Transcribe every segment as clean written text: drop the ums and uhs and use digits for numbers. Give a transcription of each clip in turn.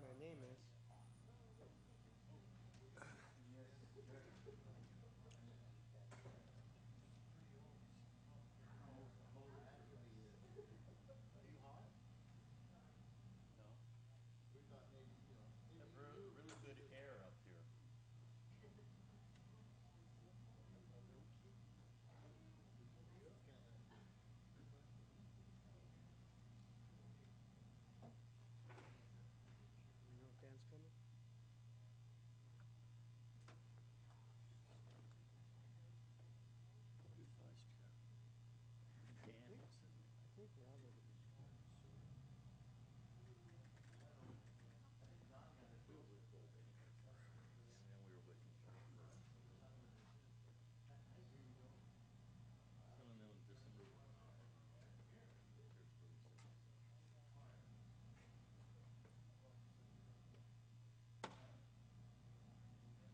My name is. Really good air up here. You know if Dan's coming? I think we're all over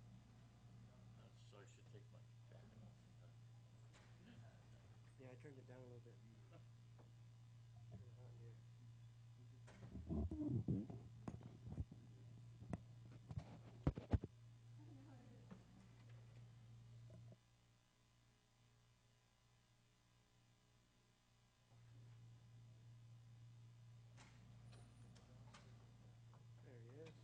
this car. So I should take my jacket off. Yeah, I turned it down a little bit. Kinda hot in here. There he is.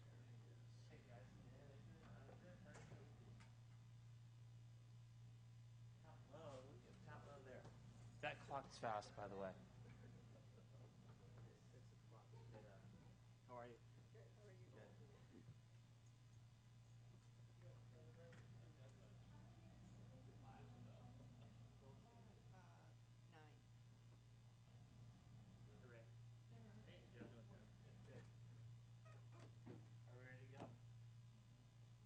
Top low there. That clock's fast, by the way. How are you? Are we ready to go?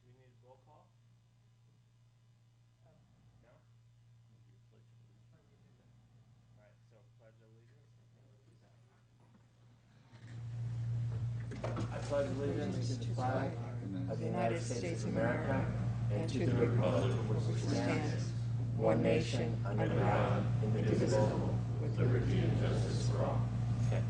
Do we need a roll call? No? All right, so pledge allegiance. I pledge allegiance to the flag of the United States of America and to the republic which stands one nation under God, indivisible, with liberty and justice for all. Okay.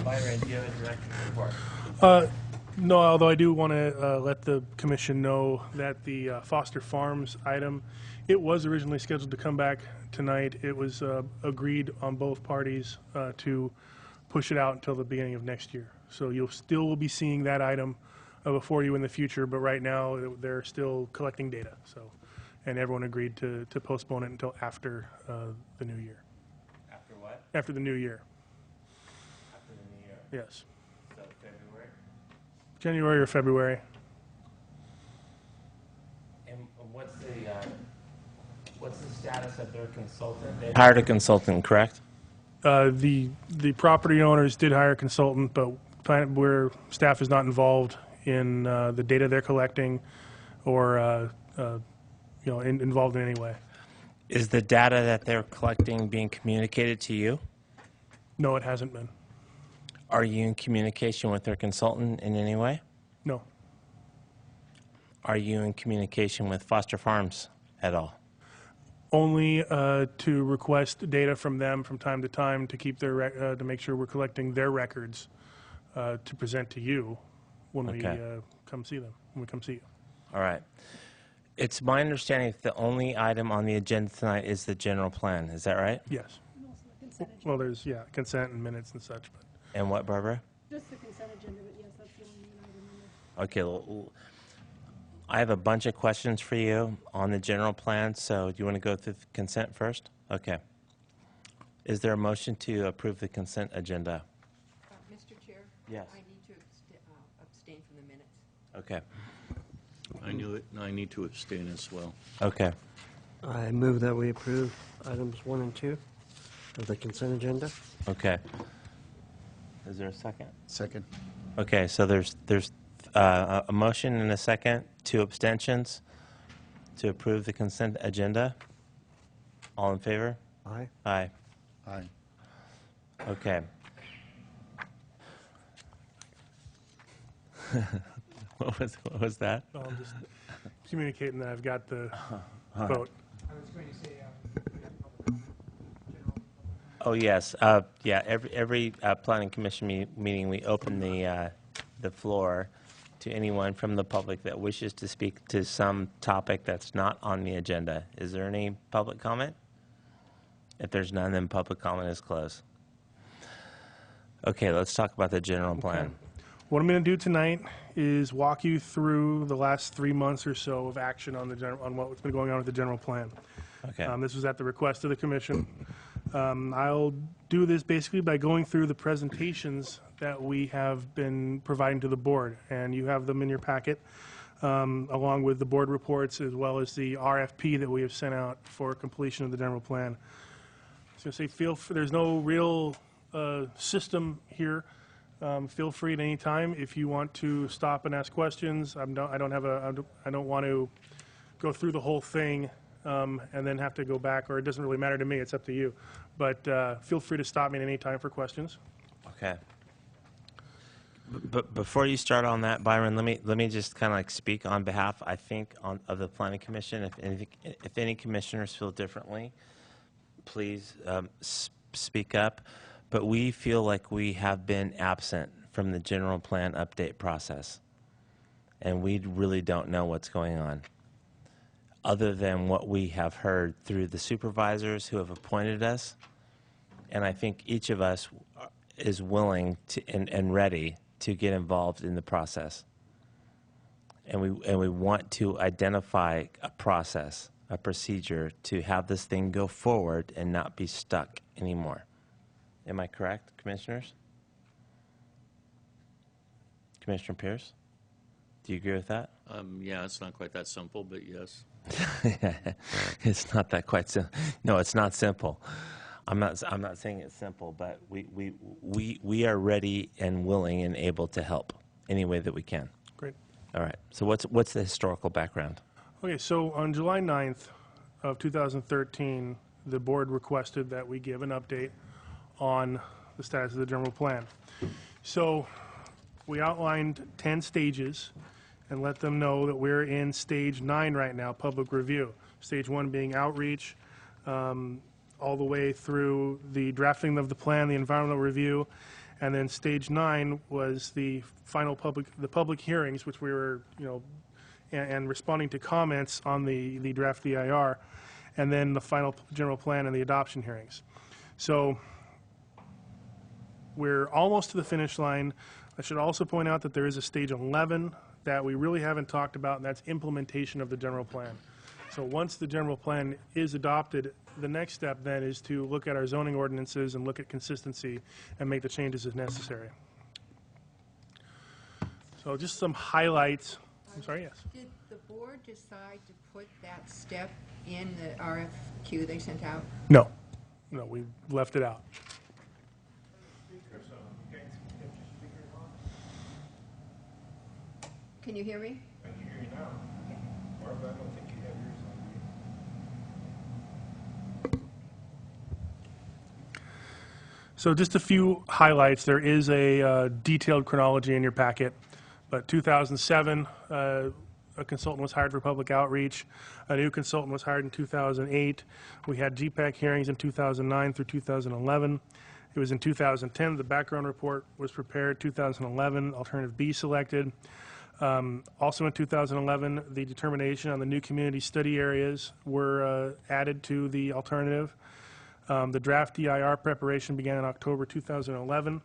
Byron, do you have a direct report? No, although I do want to let the commission know that the Foster Farms item, it was originally scheduled to come back tonight. It was agreed on both parties to push it out until the beginning of next year. So you'll still be seeing that item before you in the future, but right now they're still collecting data. So, and everyone agreed to postpone it until after the new year. After what? After the new year, After the new year. yes. So February. January or February. And what's the status of their consultant? They hired a consultant, correct? The property owners did hire a consultant, but where staff is not involved in the data they're collecting or involved in any way. Is the data that they're collecting being communicated to you? No, it hasn't been. Are you in communication with their consultant in any way? No. Are you in communication with Foster Farms at all? Only to request data from them from time to time to keep their to make sure we're collecting their records to present to you when we come see them. When we come see you. All right. It's my understanding that the only item on the agenda tonight is the general plan. Is that right? Yes. Well, there's consent and minutes and such. But. And what, Barbara? Just the consent agenda, but yes, that's the only item in there. Okay. Well, I have a bunch of questions for you on the general plan, so do you want to go through the consent first? Okay. Is there a motion to approve the consent agenda? Mr. Chair? Yes. I need to abstain from the minutes. Okay. I need to abstain as well. Okay. I move that we approve items 1 and 2 of the consent agenda. Okay. Is there a second? Second. Okay, so there's a motion and a second, 2 abstentions to approve the consent agenda. All in favor? Aye. Aye. Aye. Okay. What was that? No, I'm just communicating that I've got the vote. I was going to say, we have public comment. Oh, yes. Yeah, every planning commission meeting, we open the floor to anyone from the public that wishes to speak to some topic that's not on the agenda. Is there any public comment? If there's none, then public comment is closed. Okay, let's talk about the general plan. What I'm going to do tonight is walk you through the last 3 months or so of action on on what's been going on with the general plan. Okay. This was at the request of the commission. I'll do this basically by going through the presentations that we have been providing to the board, and you have them in your packet, along with the board reports as well as the RFP that we have sent out for completion of the general plan. I was going to say, there's no real system here. Feel free at any time if you want to stop and ask questions. I don't want to go through the whole thing and then have to go back, or it doesn't really matter to me. It's up to you. But feel free to stop me at any time for questions. Okay. But before you start on that, Byron, let me just kind of like speak on behalf, I think, of the Planning Commission. If any commissioners feel differently, please speak up. But we feel like we have been absent from the general plan update process, and we really don't know what's going on, other than what we have heard through the supervisors who have appointed us. And I think each of us is willing to and ready to get involved in the process. And we want to identify a process, a procedure to have this thing go forward and not be stuck anymore. Am I correct, commissioners? Commissioner Pierce? Do you agree with that? Yeah, it's not quite that simple, but yes. It's not that quite simple. No, it's not simple. I'm not saying it's simple, but we are ready and willing and able to help any way that we can. Great. All right. So what's the historical background? Okay, so on July 9th of 2013, the board requested that we give an update on the status of the general plan. So we outlined 10 stages and let them know that we're in stage 9 right now, public review. Stage 1 being outreach, all the way through the drafting of the plan, the environmental review, and then stage 9 was the final public hearings, which we were, and responding to comments on the draft EIR, and then the final general plan and the adoption hearings. So we're almost to the finish line. I should also point out that there is a stage 11 that we really haven't talked about, and that's implementation of the general plan. So once the general plan is adopted, the next step then is to look at our zoning ordinances and look at consistency and make the changes as necessary. So just some highlights. I'm sorry, yes. Did the board decide to put that step in the RFQ they sent out? No, we left it out. Can you hear me? I can hear you now. Barbara, I don't think you have yours on. So just a few highlights. There is a detailed chronology in your packet, but 2007, a consultant was hired for public outreach. A new consultant was hired in 2008. We had GPAC hearings in 2009 through 2011. It was in 2010 the background report was prepared. 2011, alternative B selected. Also in 2011, the determination on the new community study areas were added to the alternative. The draft EIR preparation began in October 2011.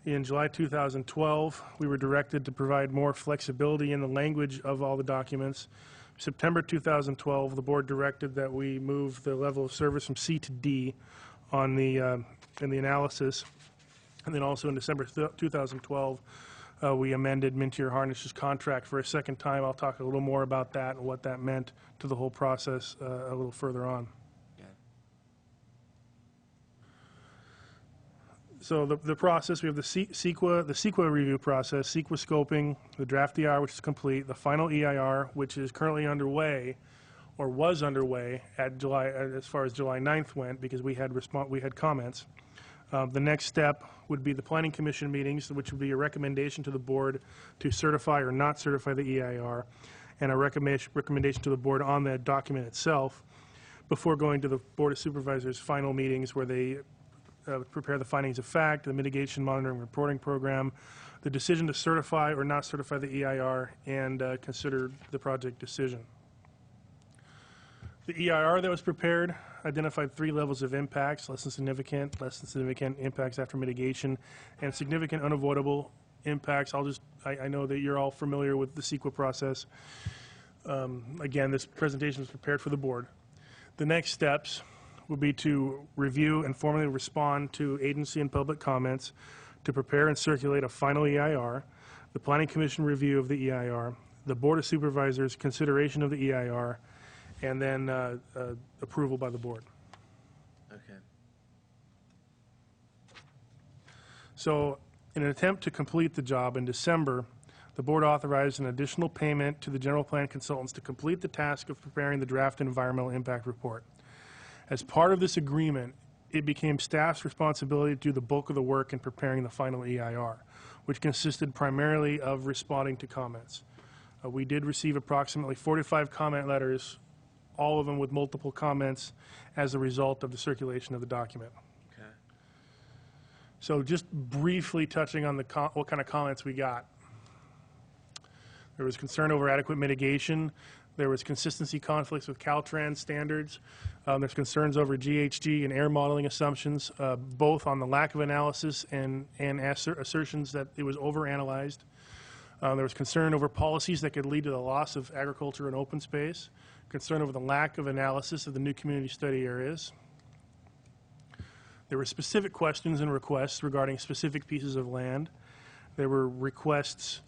In July 2012, we were directed to provide more flexibility in the language of all the documents. September 2012, the board directed that we move the level of service from C to D on the in the analysis. And then also in December 2012, we amended Mintier Harnish's contract for a second time. I'll talk a little more about that and what that meant to the whole process a little further on. So the process, we have the CEQA review process, CEQA scoping, the draft EIR, which is complete, the final EIR, which is currently underway, or was underway at July, as far as July 9th went, because we had comments. The next step would be the Planning Commission meetings, which would be a recommendation to the board to certify or not certify the EIR, and a recommendation to the board on that document itself, before going to the Board of Supervisors' final meetings, where they prepare the findings of fact, the mitigation monitoring reporting program, the decision to certify or not certify the EIR, and consider the project decision. The EIR that was prepared identified 3 levels of impacts: less than significant impacts after mitigation, and significant unavoidable impacts. I know that you're all familiar with the CEQA process. Again, this presentation was prepared for the board. The next steps will be to review and formally respond to agency and public comments, to prepare and circulate a final EIR, the Planning Commission review of the EIR, the Board of Supervisors consideration of the EIR, and then approval by the board. Okay. So in an attempt to complete the job in December, the board authorized an additional payment to the general plan consultants to complete the task of preparing the draft environmental impact report. As part of this agreement, it became staff's responsibility to do the bulk of the work in preparing the final EIR, which consisted primarily of responding to comments. We did receive approximately 45 comment letters, all of them with multiple comments, as a result of the circulation of the document. Okay. So just briefly touching on what kind of comments we got. There was concern over adequate mitigation. There was consistency conflicts with Caltrans standards. There's concerns over GHG and air modeling assumptions, both on the lack of analysis and assertions that it was overanalyzed. There was concern over policies that could lead to the loss of agriculture and open space. Concern over the lack of analysis of the new community study areas. There were specific questions and requests regarding specific pieces of land. There were requests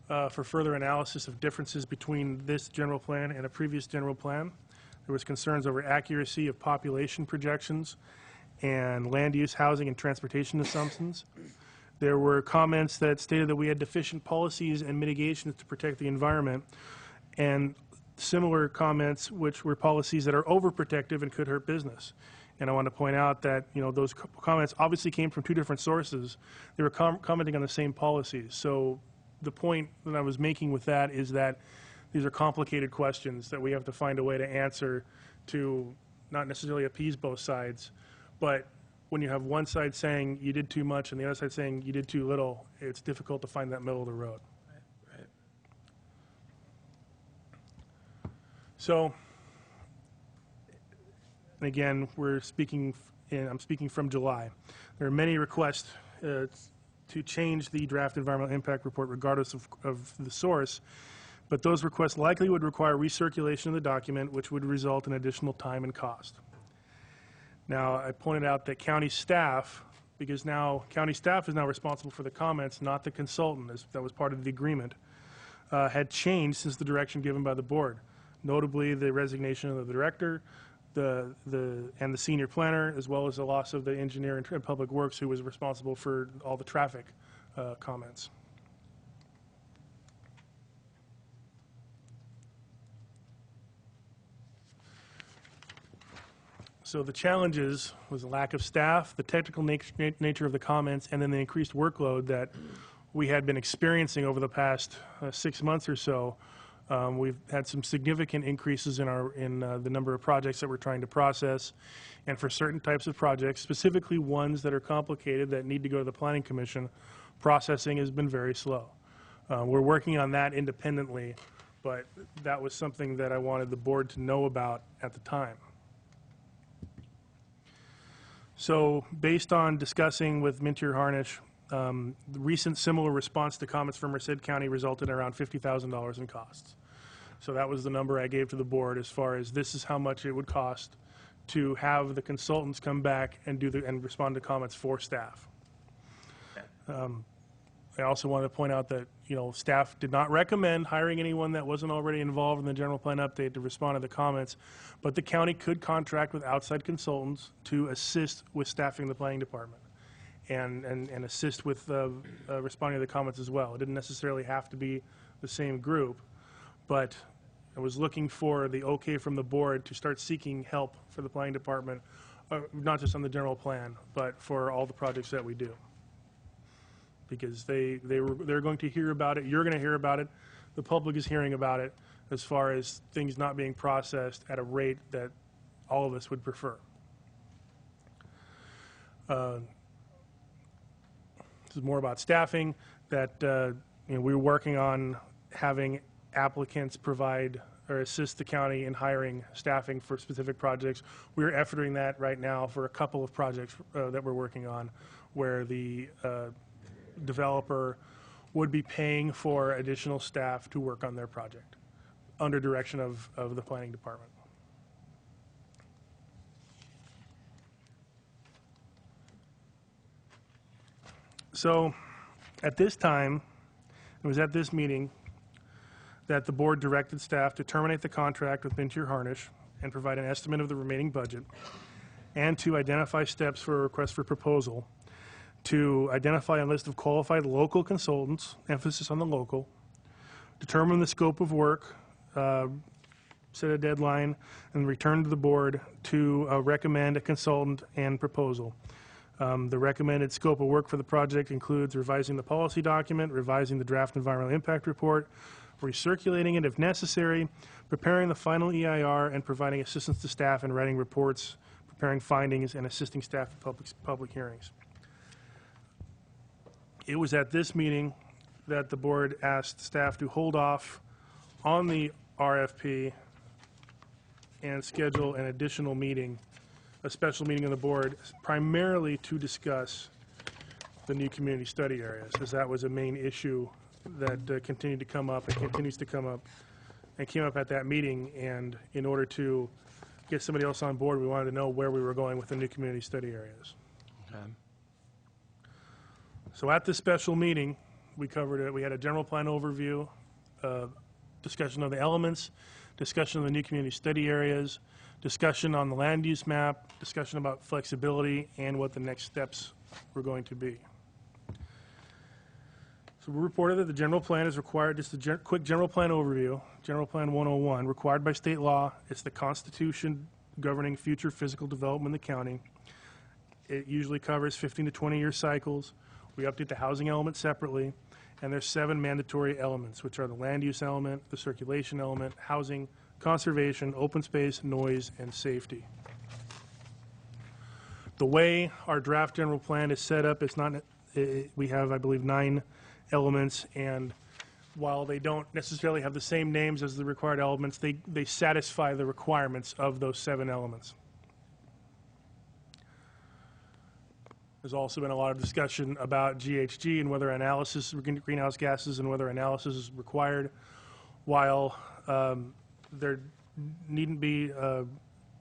for further analysis of differences between this general plan and a previous general plan. There was concerns over accuracy of population projections and land use, housing, and transportation assumptions. There were comments that stated that we had deficient policies and mitigations to protect the environment, and similar comments which were policies that are overprotective and could hurt business. And I want to point out that those comments obviously came from 2 different sources. They were commenting on the same policies. So the point that I was making with that is that these are complicated questions that we have to find a way to answer to not necessarily appease both sides, but when you have one side saying you did too much and the other side saying you did too little, it's difficult to find that middle of the road. Right. So, and again, I'm speaking from July. There are many requests to change the draft environmental impact report regardless of the source, but those requests likely would require recirculation of the document, which would result in additional time and cost. Now, I pointed out that county staff, because now county staff is now responsible for the comments, not the consultant, as that was part of the agreement, had changed since the direction given by the board. Notably, the resignation of the director, and the senior planner, as well as the loss of the engineer in public works who was responsible for all the traffic comments. So the challenges was the lack of staff, the technical nature of the comments, and then the increased workload that we had been experiencing over the past 6 months or so. We've had some significant increases in the number of projects that we're trying to process, and for certain types of projects, specifically ones that are complicated that need to go to the Planning Commission, processing has been very slow. We're working on that independently, but that was something that I wanted the board to know about at the time. So based on discussing with Mintier Harnish, the recent similar response to comments from Merced County resulted in around $50,000 in costs. So that was the number I gave to the board as far as this is how much it would cost to have the consultants come back and respond to comments for staff. I also wanted to point out that staff did not recommend hiring anyone that wasn't already involved in the general plan update to respond to the comments, but the county could contract with outside consultants to assist with staffing the planning department and assist with responding to the comments as well. It didn't necessarily have to be the same group, but I was looking for the okay from the board to start seeking help for the planning department, not just on the general plan, but for all the projects that we do. Because they're going to hear about it, you're going to hear about it, the public is hearing about it as far as things not being processed at a rate that all of us would prefer. This is more about staffing, that we were working on having applicants provide or assist the county in hiring staffing for specific projects. We're efforting that right now for a couple of projects that we're working on, where the developer would be paying for additional staff to work on their project under direction of the planning department. So at this time, it was at this meeting that the board directed staff to terminate the contract with Mintier Harnish and provide an estimate of the remaining budget, and to identify steps for a request for proposal, to identify a list of qualified local consultants, emphasis on the local, determine the scope of work, set a deadline, and return to the board to recommend a consultant and proposal. The recommended scope of work for the project includes revising the policy document, revising the draft environmental impact report, recirculating it if necessary, preparing the final EIR, and providing assistance to staff in writing reports, preparing findings, and assisting staff in public hearings. It was at this meeting that the board asked staff to hold off on the RFP and schedule an additional meeting, a special meeting of the board, primarily to discuss the new community study areas, as that was a main issue that continued to come up and continues to come up, and came up at that meeting. And in order to get somebody else on board, we wanted to know where we were going with the new community study areas. Okay. So at this special meeting, we covered it. We had a general plan overview, discussion of the elements, discussion of the new community study areas, discussion on the land use map, discussion about flexibility, and what the next steps were going to be. So we reported that the general plan is required, just a quick general plan overview, General Plan 101, required by state law. It's the Constitution governing future physical development in the county. It usually covers 15 to 20-year cycles. We update the housing element separately, and there's 7 mandatory elements, which are the land use element, the circulation element, housing, conservation, open space, noise, and safety. The way our draft general plan is set up, it's not, we have, I believe, 9 elements, and while they don't necessarily have the same names as the required elements, they satisfy the requirements of those 7 elements. There's also been a lot of discussion about GHG and whether analysis of greenhouse gases and whether analysis is required. While there needn't be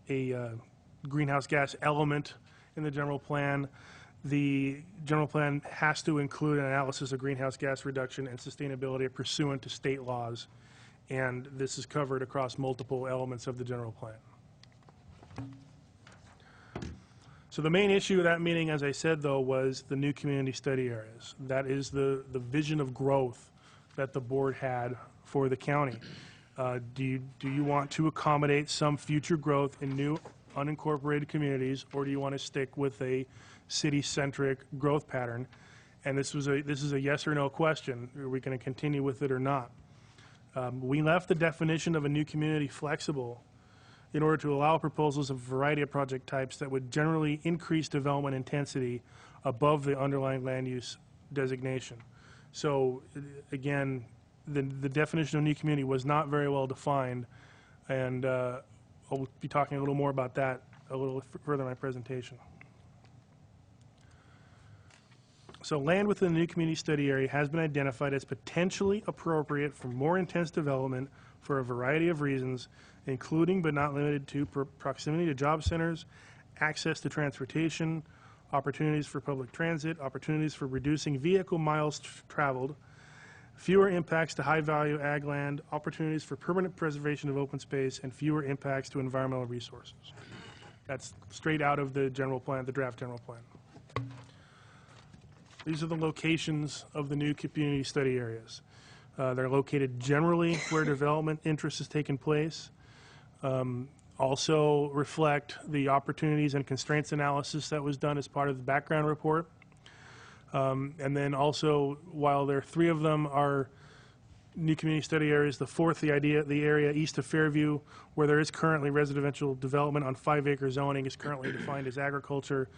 a greenhouse gas element in the general plan, the general plan has to include an analysis of greenhouse gas reduction and sustainability pursuant to state laws, and this is covered across multiple elements of the general plan. So the main issue of that meeting, as I said, though, was the new community study areas. That is the vision of growth that the board had for the county. Do you want to accommodate some future growth in new unincorporated communities, or do you want to stick with a city-centric growth pattern? And this is a yes or no question. Are we going to continue with it or not? We left the definition of a new community flexible in order to allow proposals of a variety of project types that would generally increase development intensity above the underlying land use designation. So again, the definition of new community was not very well defined, and I'll be talking a little more about that a little further in my presentation. So land within the new community study area has been identified as potentially appropriate for more intense development for a variety of reasons, including but not limited to proximity to job centers, access to transportation, opportunities for public transit, opportunities for reducing vehicle miles traveled, fewer impacts to high-value ag land, opportunities for permanent preservation of open space, and fewer impacts to environmental resources. That's straight out of the general plan, the draft general plan. These are the locations of the new community study areas. They're located generally where development interest has taken place. Also reflect the opportunities and constraints analysis that was done as part of the background report. And then also, while there are 3 of them are new community study areas. The fourth, the area east of Fairview, where there is currently residential development on 5-acre zoning, is currently defined as agriculture.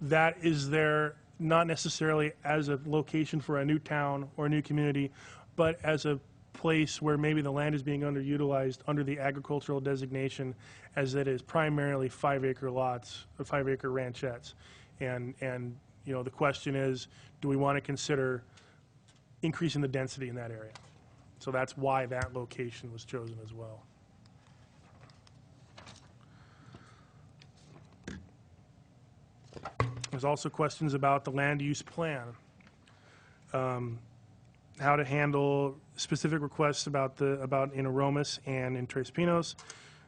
That is there not necessarily as a location for a new town or a new community, but as a place where maybe the land is being underutilized under the agricultural designation, as it is primarily 5-acre lots, 5-acre ranchettes. And you know, the question is, do we want to consider increasing the density in that area? So that's why that location was chosen as well. There's also questions about the land use plan. How to handle specific requests about in Aromas and in Tres Pinos.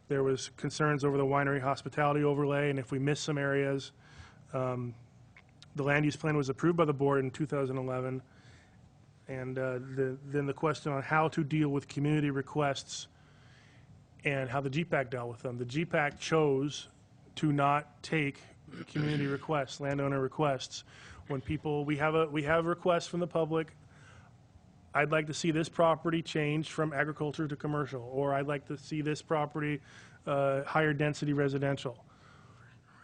There was concerns over the winery hospitality overlay, and if we miss some areas, the land use plan was approved by the board in 2011, and then the question on how to deal with community requests and how the GPAC dealt with them. The GPAC chose to not take community requests, landowner requests. When we have requests from the public. I'd like to see this property changed from agriculture to commercial, or I'd like to see this property higher density residential.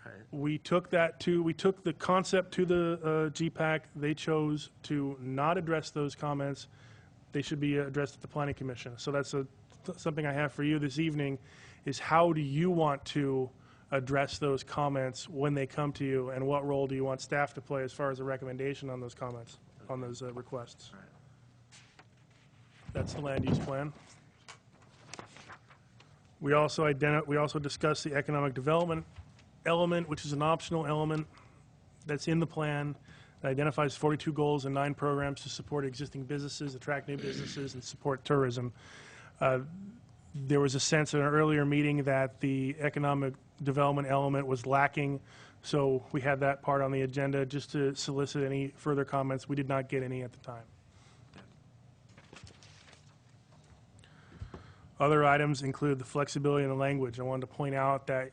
Right. We took the concept to the GPAC. They chose to not address those comments. They should be addressed at the Planning Commission. So that's something I have for you this evening, is how do you want to address those comments when they come to you, and what role do you want staff to play as far as a recommendation on those comments, on those requests? Right. That's the land use plan. We also discussed the economic development element, which is an optional element that's in the plan. It identifies 42 goals and 9 programs to support existing businesses, attract new businesses, and support tourism. There was a sense in an earlier meeting that the economic development element was lacking, so we had that part on the agenda just to solicit any further comments. We did not get any at the time. Other items include the flexibility in the language. I wanted to point out that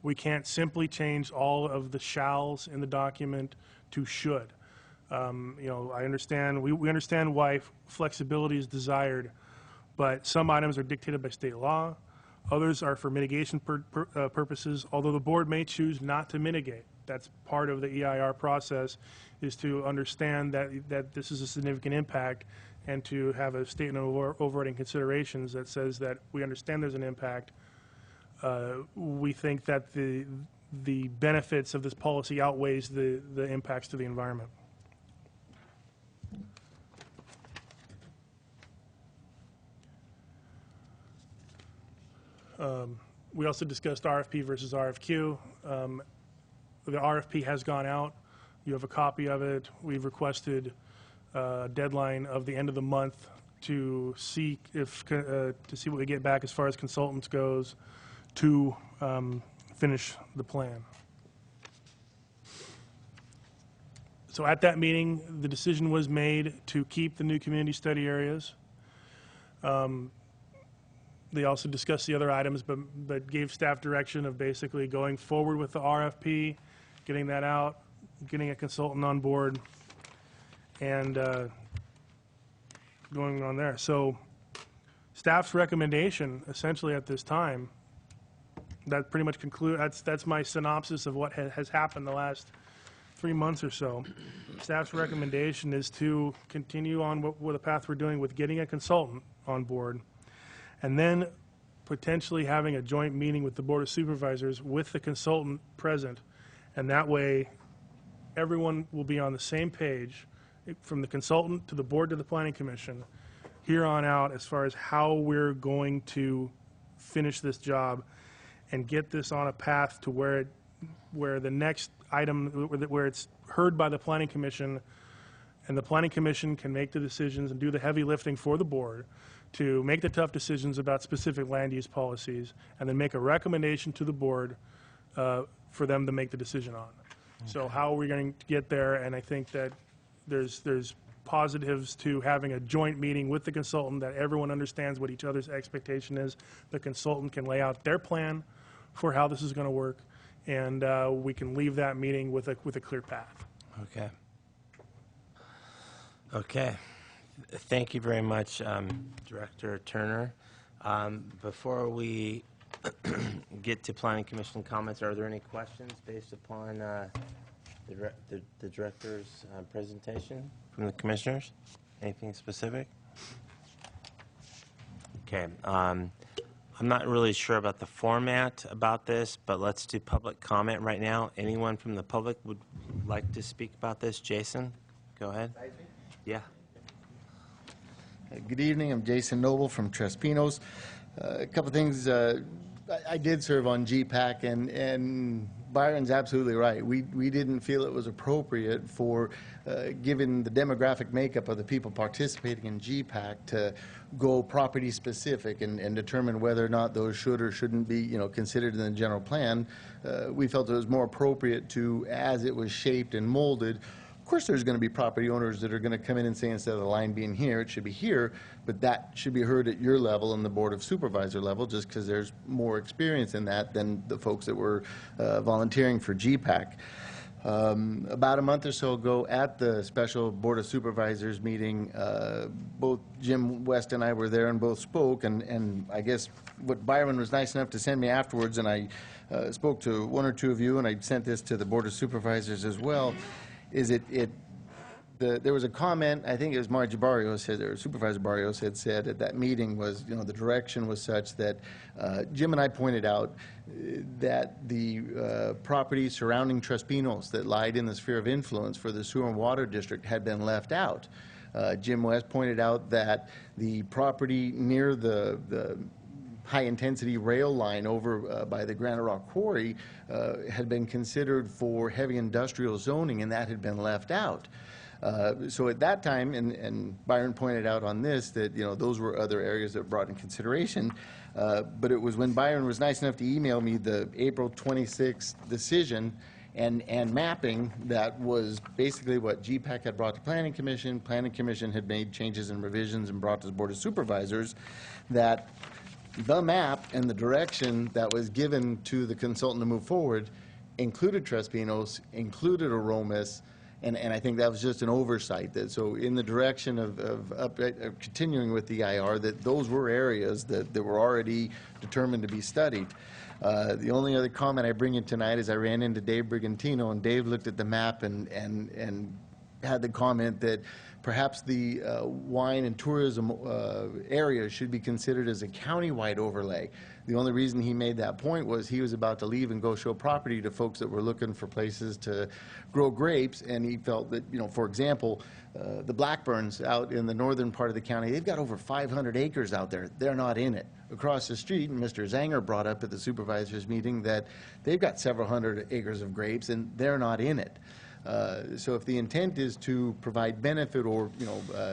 we can't simply change all of the shalls in the document to should. You know, I understand, we understand why flexibility is desired, but some items are dictated by state law. Others are for mitigation purposes, although the board may choose not to mitigate. That's part of the EIR process, is to understand that this is a significant impact, and to have a statement of overriding considerations that says that we understand there's an impact. We think that the benefits of this policy outweighs the impacts to the environment. We also discussed RFP versus RFQ. The RFP has gone out. You have a copy of it. We've requested a deadline of the end of the month to see what we get back as far as consultants goes to finish the plan. So at that meeting, the decision was made to keep the new community study areas. They also discussed the other items, but gave staff direction of basically going forward with the RFP, getting that out, getting a consultant on board, and going on there. So staff's recommendation, essentially at this time, that pretty much concludes, that's my synopsis of what has happened the last 3 months or so. Staff's recommendation is to continue on with the path we're doing with getting a consultant on board, and then potentially having a joint meeting with the Board of Supervisors with the consultant present. And that way, everyone will be on the same page, from the consultant to the board to the Planning Commission, here on out, as far as how we're going to finish this job and get this on a path to where the next item, where it's heard by the Planning Commission, and the Planning Commission can make the decisions and do the heavy lifting for the board to make the tough decisions about specific land use policies, and then make a recommendation to the board for them to make the decision on. Okay. So how are we going to get there? And I think that there's positives to having a joint meeting with the consultant, that everyone understands what each other's expectation is. The consultant can lay out their plan for how this is going to work, and we can leave that meeting with a clear path. Okay. Okay. Thank you very much, Director Turner. Before we get to Planning Commission comments, are there any questions based upon the Director's presentation from the Commissioners? Anything specific? Okay. I'm not really sure about the format about this, but let's do public comment right now. Anyone from the public would like to speak about this? Jason, go ahead. Yeah. Good evening. I'm Jason Noble from Trespinos. A couple things. I did serve on GPAC, and Byron's absolutely right. We didn't feel it was appropriate for, given the demographic makeup of the people participating in GPAC, to go property specific and determine whether or not those should or shouldn't be, considered in the general plan. We felt it was more appropriate to, as it was shaped and molded. Of course, there's going to be property owners that are going to come in and say, instead of the line being here, it should be here, but that should be heard at your level and the Board of Supervisor level, just because there's more experience in that than the folks that were volunteering for GPAC. About a month or so ago, at the special Board of Supervisors meeting, both Jim West and I were there and both spoke, and I guess what Byron was nice enough to send me afterwards, and I spoke to one or two of you, and I sent this to the Board of Supervisors as well, is there was a comment, I think it was Margie Barrios said, or Supervisor Barrios had said at that meeting was, the direction was such that Jim and I pointed out that the property surrounding Trespinos that lied in the sphere of influence for the sewer and water district had been left out. Jim West pointed out that the property near the high-intensity rail line over by the Granite Rock Quarry had been considered for heavy industrial zoning, and that had been left out. So at that time, and Byron pointed out on this, that those were other areas that were brought in consideration, but it was when Byron was nice enough to email me the April 26th decision and mapping that was basically what GPAC had brought to Planning Commission. Planning Commission had made changes and revisions and brought to the Board of Supervisors, that the map and the direction that was given to the consultant to move forward included Trespinos, included Aromas, and I think that was just an oversight. That so in the direction of continuing with the IR, that those were areas that were already determined to be studied. The only other comment I bring in tonight is I ran into Dave Brigantino, and Dave looked at the map and had the comment that perhaps the wine and tourism area should be considered as a county-wide overlay. The only reason he made that point was he was about to leave and go show property to folks that were looking for places to grow grapes, and he felt that, for example, the Blackburns out in the northern part of the county, they've got over 500 acres out there. They're not in it. Across the street, and Mr. Zanger brought up at the supervisors meeting that they've got several hundred acres of grapes, and they're not in it. So if the intent is to provide benefit or,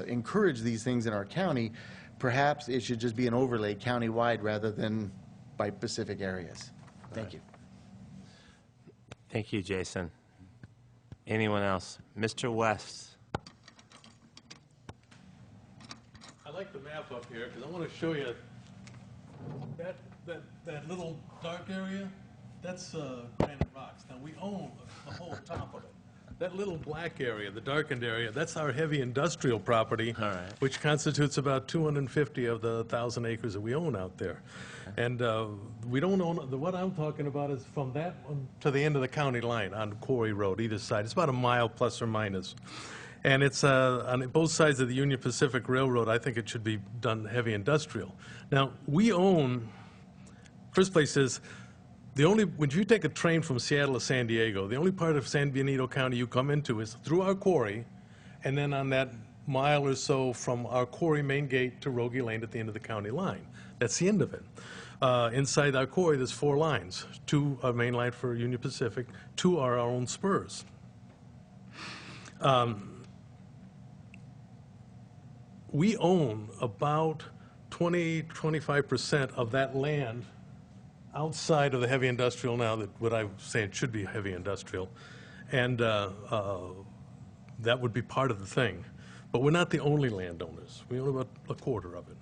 encourage these things in our county, perhaps it should just be an overlay county-wide rather than by specific areas. Thank you. Thank you, Jason. Anyone else? Mr. West. I like the map up here because I want to show you that little dark area. That's granite rocks. Now we own the whole top of it. That little black area, the darkened area, that's our heavy industrial property, All right. which constitutes about 250 of the 1,000 acres that we own out there. And we don't own, what I'm talking about is from that one to the end of the county line on Quarry Road, either side. It's about a mile plus or minus. And it's on both sides of the Union Pacific Railroad. I think it should be done heavy industrial. Now, we own, first place is, when you take a train from Seattle to San Diego, the only part of San Benito County you come into is through our quarry, and then on that mile or so from our quarry main gate to Rogie Lane at the end of the county line. That's the end of it. Inside our quarry, there's 4 lines. 2 are main line for Union Pacific, 2 are our own spurs. We own about 20–25% of that land outside of the heavy industrial now, that what I'm saying should be heavy industrial, and that would be part of the thing. But we're not the only landowners. We own about a quarter of it.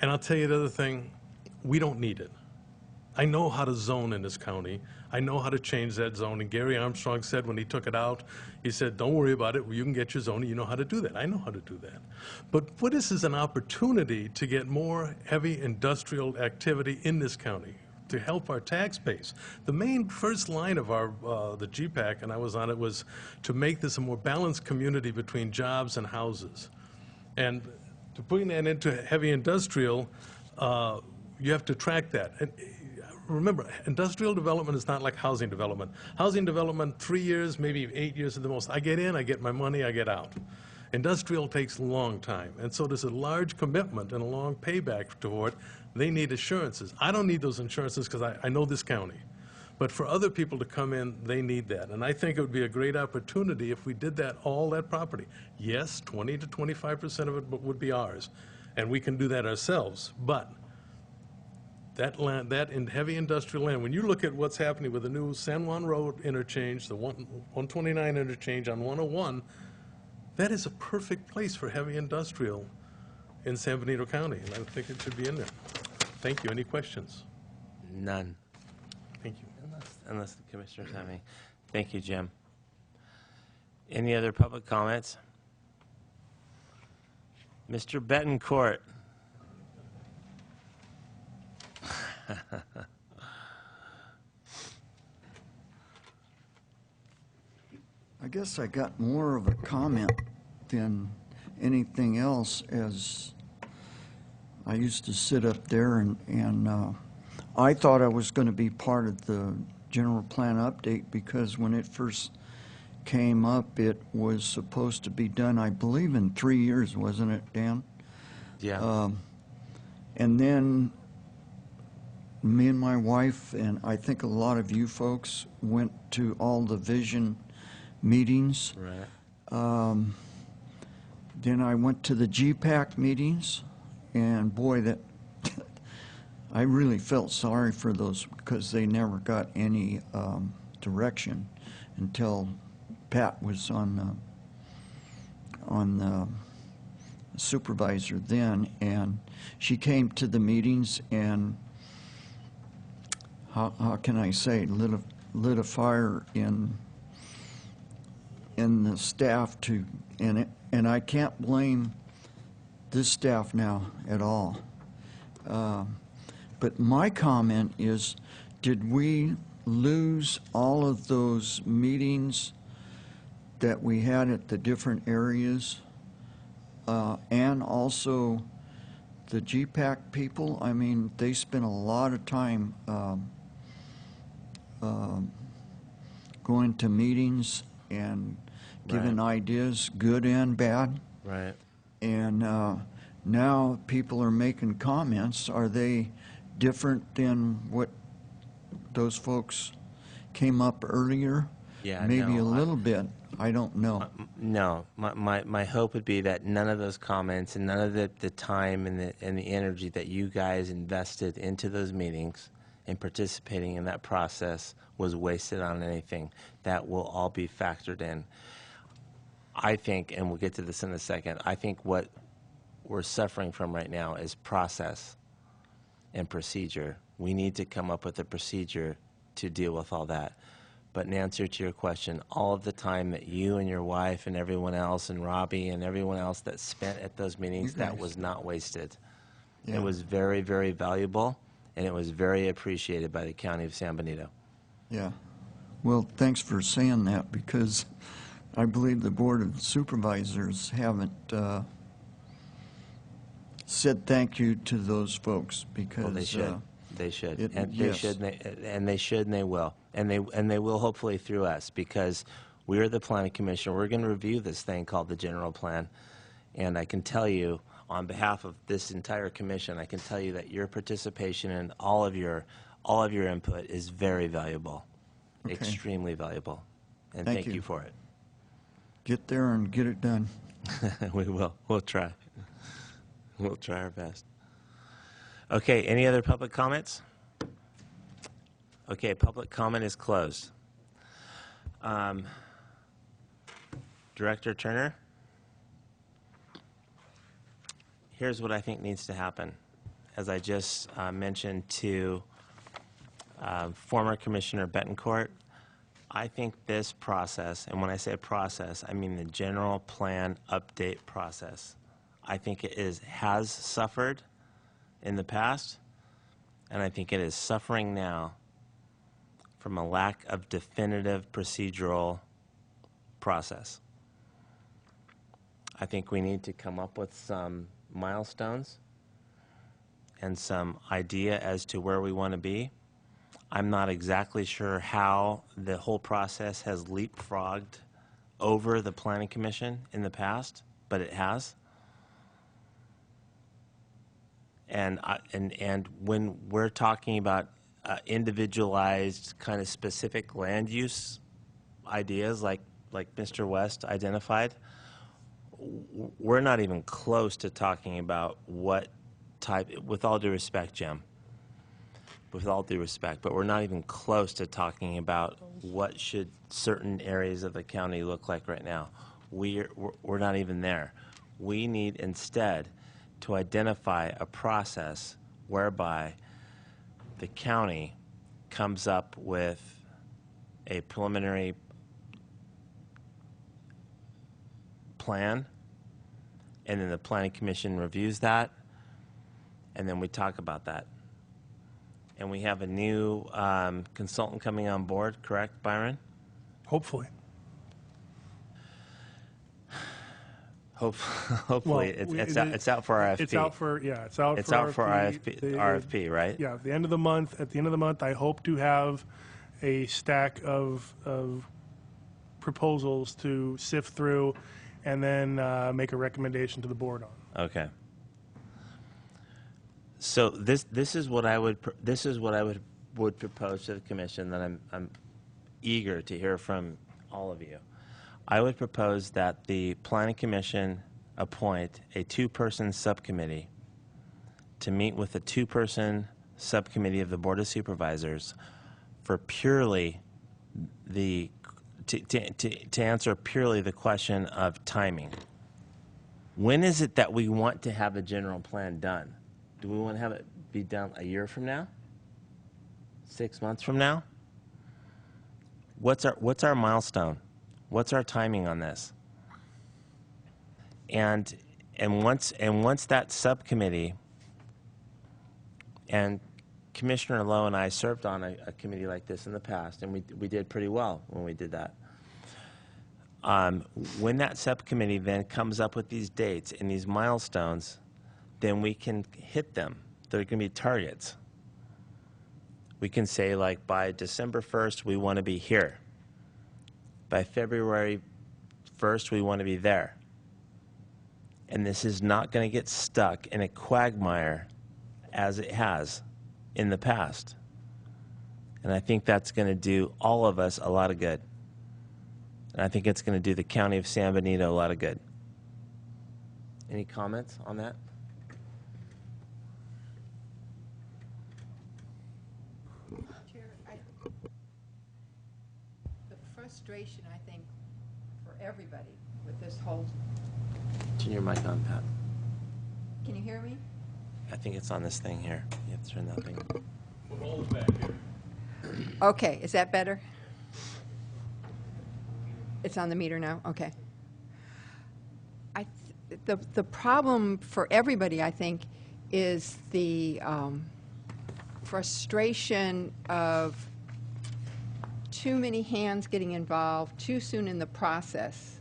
And I'll tell you the other thing, we don't need it. I know how to zone in this county. I know how to change that zone. And Gary Armstrong said when he took it out, he said, don't worry about it. You can get your zoning. You know how to do that. I know how to do that. But what this is an opportunity to get more heavy industrial activity in this county to help our tax base. The main first line of our the GPAC, and I was on it, was to make this a more balanced community between jobs and houses. And to putting that into heavy industrial, you have to track that. And remember, industrial development is not like housing development. Housing development, 3 years, maybe 8 years at the most. I get in, I get my money, I get out. Industrial takes a long time. And so there's a large commitment and a long payback toward it. They need assurances. I don't need those assurances because I know this county. But for other people to come in, they need that. And I think it would be a great opportunity if we did that, all that property. Yes, 20 to 25% of it would be ours. And we can do that ourselves. But that land, that in heavy industrial land, when you look at what's happening with the new San Juan Road interchange, the 129 interchange on 101, that is a perfect place for heavy industrial in San Benito County. And I think it should be in there. Thank you. Any questions? None, Thank you. unless the commissioners have any. Thank you, Jim. Any other public comments? Mr. Betancourt. I guess I got more of a comment than anything else, as I used to sit up there and I thought I was going to be part of the general plan update, because when it first came up, it was supposed to be done, I believe, in 3 years, wasn't it, Dan? Yeah. And then me and my wife, and I think a lot of you folks, went to all the vision meetings. Right. Then I went to the GPAC meetings, and boy, that I really felt sorry for those, because they never got any direction until Pat was on the supervisor then, and she came to the meetings and how can I say, lit a fire in the staff to, and I can't blame this staff now at all. But my comment is, did we lose all of those meetings that we had at the different areas? And also the GPAC people? I mean, they spent a lot of time going to meetings and giving ideas, good and bad. Right. And now people are making comments. Are they different than what those folks came up earlier? Yeah, Maybe no, a little bit. I don't know. No, my hope would be that none of those comments and none of the time and the energy that you guys invested into those meetings and participating in that process was wasted on anything. That will all be factored in. I think, and we'll get to this in a second, I think what we're suffering from right now is process and procedure. We need to come up with a procedure to deal with all that. But in answer to your question, all of the time that you and your wife and everyone else and Robbie and everyone else that spent at those meetings, that was not wasted. Yeah. It was very, very valuable, and it was very appreciated by the County of San Benito. Yeah. Well, thanks for saying that, because I believe the Board of Supervisors haven't said thank you to those folks, because Well, they should. They should. And yes. they should, and they will. And they will hopefully through us, because we are the Planning Commission. We're going to review this thing called the General Plan. And I can tell you, on behalf of this entire commission, I can tell you that your participation and all of your input is very valuable, Okay. extremely valuable. And Thank thank you. you for it. Get there and get it done. We will. We'll try. We'll try our best. Okay, any other public comments? Okay, public comment is closed. Director Turner? Here's what I think needs to happen. As I just mentioned to former Commissioner Betancourt, I think this process, and when I say process, I mean the general plan update process, I think it has suffered in the past, and I think it is suffering now from a lack of definitive procedural process. I think we need to come up with some milestones and some idea as to where we want to be. I'm not exactly sure how the whole process has leapfrogged over the Planning Commission in the past, but it has. And when we're talking about individualized kind of specific land use ideas like Mr. West identified, we're not even close to talking about what type, with all due respect, Jim, with all due respect, but we're not even close to talking about what should certain areas of the county look like right now. We're not even there. We need instead to identify a process whereby the county comes up with a preliminary plan, and then the Planning Commission reviews that, and then we talk about that. And we have a new consultant coming on board, correct, Byron? Hopefully. Hopefully, it's out for RFP. It's out for, yeah, it's out It's for out for RFP. RFP, right? Yeah, at the end of the month, I hope to have a stack of proposals to sift through and then make a recommendation to the board on. Okay. So this is what I would propose to the commission that I'm eager to hear from all of you. I would propose that the Planning Commission appoint a two-person subcommittee to meet with a two-person subcommittee of the Board of Supervisors for purely to answer purely the question of timing. When is it that we want to have a general plan done? Do we want to have it be done a year from now? 6 months from now? What's our milestone? What's our timing on this? And once that subcommittee, and Commissioner Lowe and I served on a committee like this in the past, and we did pretty well when we did that. When that subcommittee then comes up with these dates and these milestones, then we can hit them. They're going to be targets. We can say, like, by December 1st, we want to be here. By February 1st, we want to be there. And this is not going to get stuck in a quagmire as it has in the past. And I think that's going to do all of us a lot of good. And I think it's going to do the county of San Benito a lot of good. Any comments on that? Chair, the frustration, I think, for everybody with this whole, Turn your mic on, Pat. can you hear me? I think it's on this thing here. You have to turn that thing on. We're all back here. Okay, is that better? It's on the meter now? Okay. The problem for everybody, I think, is the frustration of too many hands getting involved too soon in the process.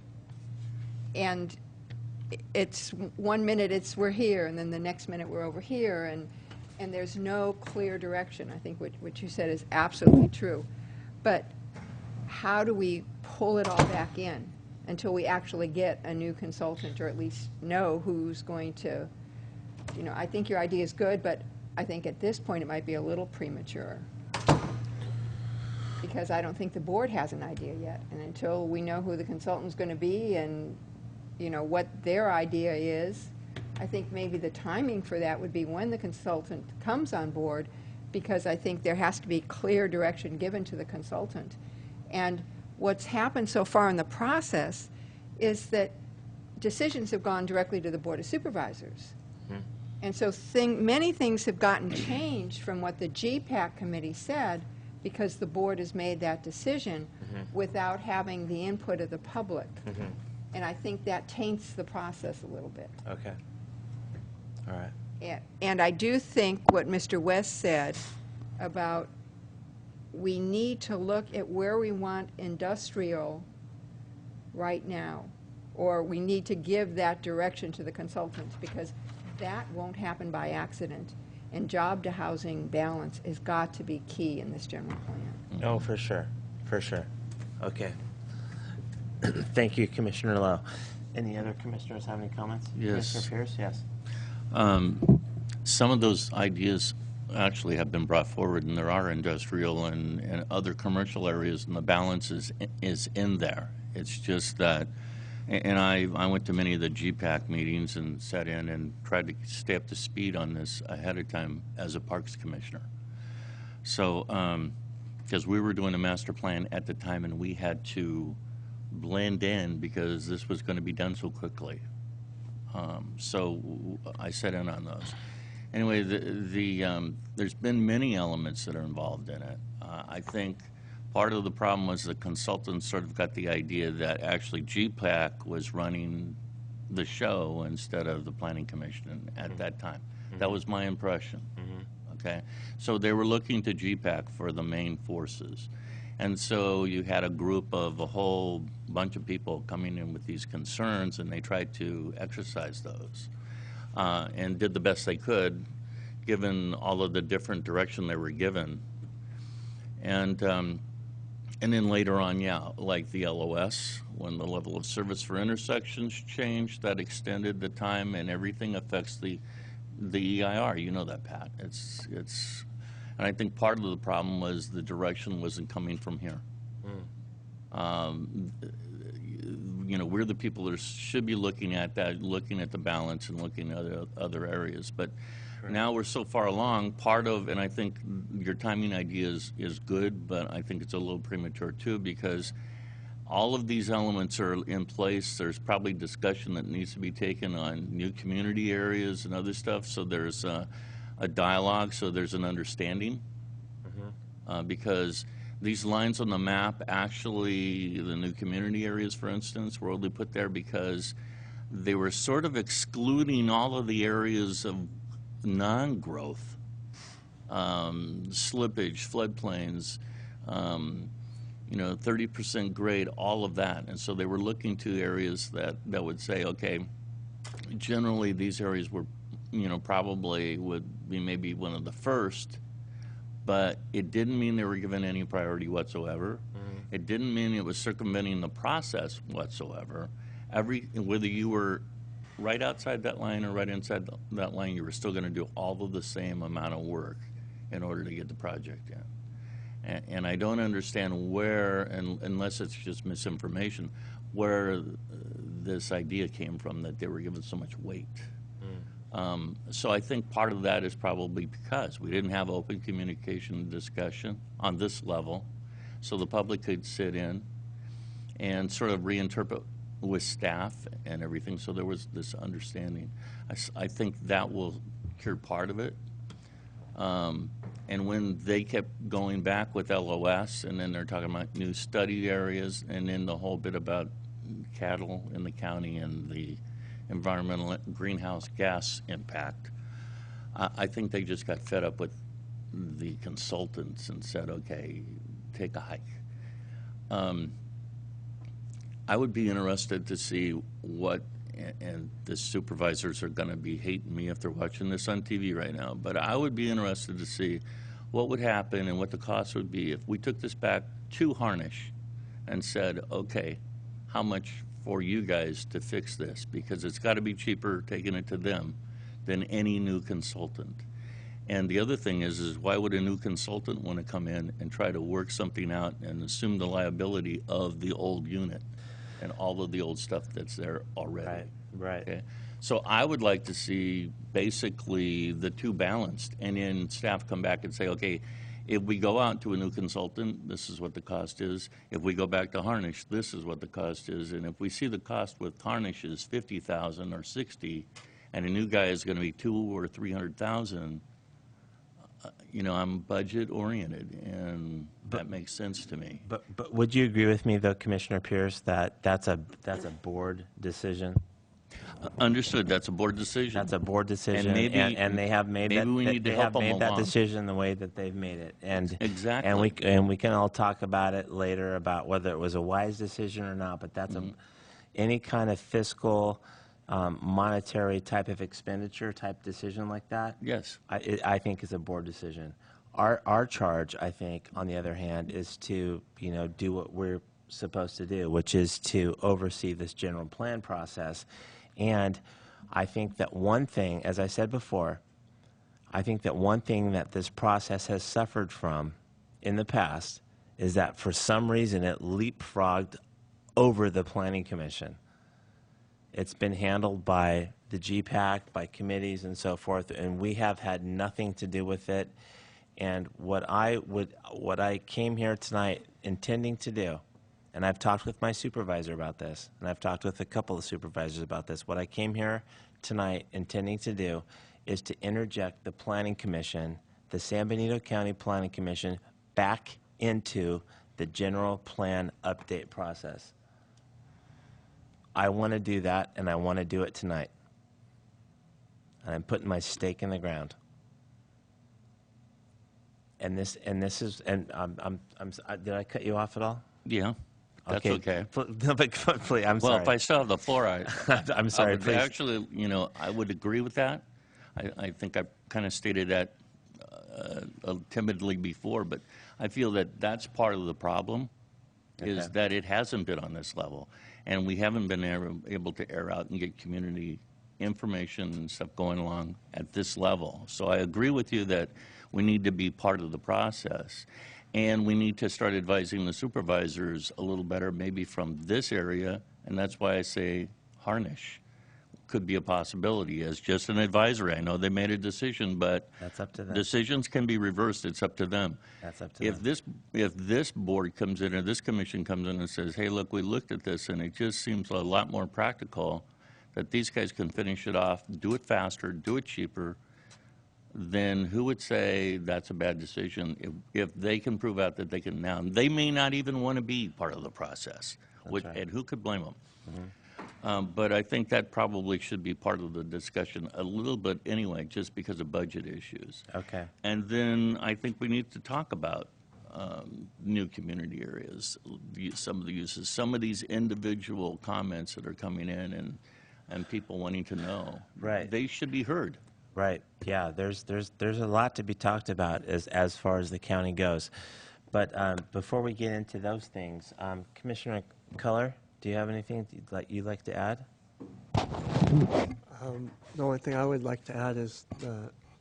And it's 1 minute we're here, and then the next minute we're over here, and there's no clear direction. I think what you said is absolutely true. But how do we pull it all back in until we actually get a new consultant, or at least know who's going to, I think your idea is good, but I think at this point it might be a little premature, because I don't think the board has an idea yet. And until we know who the consultant's going to be and what their idea is, I think maybe the timing for that would be when the consultant comes on board, because I think there has to be clear direction given to the consultant. And what's happened so far in the process is that decisions have gone directly to the Board of Supervisors. And so many things have gotten changed from what the GPAC committee said because the board has made that decision without having the input of the public. And I think that taints the process a little bit. Okay. All right. And I do think what Mr. West said about we need to look at where we want industrial right now, or we need to give that direction to the consultants, because that won't happen by accident. And job-to-housing balance has got to be key in this general plan. Oh, for sure. For sure. Okay. Thank you, Commissioner Lowe. Any other commissioners have any comments? Yes. Commissioner Pierce, yes. Some of those ideas actually have been brought forward, and there are industrial and other commercial areas, and the balance is in there. It's just that, and I went to many of the GPAC meetings and sat in and tried to stay up to speed on this ahead of time as a Parks Commissioner. So, because we were doing a master plan at the time, and we had to blend in because this was going to be done so quickly. So I sat in on those. Anyway, there's been many elements that are involved in it. I think part of the problem was the consultants sort of got the idea that actually GPAC was running the show instead of the Planning Commission at that time. That was my impression. Okay, so they were looking to GPAC for the main forces. And so you had a group of a whole bunch of people coming in with these concerns, and they tried to exercise those and did the best they could, given all of the different direction they were given. And then later on, yeah, like the LOS, when the level of service for intersections changed, that extended the time, and everything affects the EIR. You know that, Pat. And I think part of the problem was the direction wasn't coming from here. You know, we're the people that should be looking at that, looking at the balance and looking at other areas. But now we're so far along, and I think your timing idea is good, but I think it's a little premature too, because all of these elements are in place. There's probably discussion that needs to be taken on new community areas and other stuff, so there's a dialogue, so there's an understanding, because these lines on the map, actually, the new community areas, for instance, were only put there because they were sort of excluding all of the areas of non-growth, slippage, floodplains, 30% grade, all of that. And so they were looking to areas that would say, okay, generally these areas were, probably would be maybe one of the first, but it didn't mean they were given any priority whatsoever. It didn't mean it was circumventing the process whatsoever. Whether you were right outside that line or right inside that line, you were still going to do all of the same amount of work in order to get the project in. And I don't understand where, unless it's just misinformation, where this idea came from that they were given so much weight. So I think part of that is probably because we didn't have open communication discussion on this level, so the public could sit in and sort of reinterpret with staff and everything, so there was this understanding. I think that will cure part of it. And when they kept going back with LOS, and then they're talking about new study areas, and then the whole bit about cattle in the county and the environmental greenhouse gas impact, I think they just got fed up with the consultants and said, okay, take a hike. I would be interested to see what, and the supervisors are going to be hating me if they're watching this on TV right now, but I would be interested to see what would happen and what the cost would be if we took this back to Harnish and said, okay, how much for you guys to fix this? Because it's got to be cheaper taking it to them than any new consultant. And the other thing is why would a new consultant want to come in and try to work something out and assume the liability of the old unit and all of the old stuff that's there already? Right. Okay? So I would like to see basically the two balanced, and then staff come back and say, okay, if we go out to a new consultant, this is what the cost is. If we go back to Harnish, this is what the cost is. And if we see the cost with Harnish is $50,000 or $60,000, and a new guy is going to be 200,000 or 300,000, you know, I'm budget oriented, and that makes sense to me. But would you agree with me, though, Commissioner Pierce, that that's a board decision? Understood. That's a board decision. That's a board decision, maybe- and they have made maybe that. we need to they help have them made that along. decision the way that they've made it, and Exactly. and we can all talk about it later about whether it was a wise decision or not. But that's any kind of fiscal, monetary type of expenditure type decision like that. Yes. I think is a board decision. Our charge, I think, on the other hand, is to do what we're supposed to do, which is to oversee this general plan process. And I think that one thing, as I said before, I think that one thing that this process has suffered from in the past is that for some reason it leapfrogged over the Planning Commission. It's been handled by the GPAC, by committees and so forth, and we have had nothing to do with it. And what I came here tonight intending to do, and I've talked with my supervisor about this, and I've talked with a couple of supervisors about this, what I came here tonight intending to do is to interject the Planning Commission, the San Benito County Planning Commission, back into the general plan update process. I want to do that, and I want to do it tonight. And I'm putting my stake in the ground. And this is, and did I cut you off at all? Yeah. That's okay. No, but please, I'm sorry. Well, if I still have the floor, I'm sorry, I would please. actually, I would agree with that. I think I kind of stated that timidly before, but I feel that that's part of the problem, is that it hasn't been on this level, and we haven't been able to air out and get community information and stuff going along at this level. So I agree with you that we need to be part of the process. And we need to start advising the supervisors a little better, maybe from this area, and that's why I say Harnish could be a possibility as just an advisory. I know they made a decision, but that's up to them. Decisions can be reversed. It's up to them. That's up to them. If this board comes in or this commission comes in and says, hey, look, we looked at this, and it just seems a lot more practical that these guys can finish it off, do it faster, do it cheaper, then who would say that's a bad decision if they can prove out that they can now? They may not even want to be part of the process, right. And who could blame them? But I think that probably should be part of the discussion a little bit anyway, just because of budget issues. Okay. And then I think we need to talk about new community areas, some of the uses, some of these individual comments that are coming in and people wanting to know. Right. They should be heard. Right. Yeah. There's a lot to be talked about as far as the county goes, but before we get into those things, Commissioner Culler, do you have anything you'd like to add? The only thing I would like to add is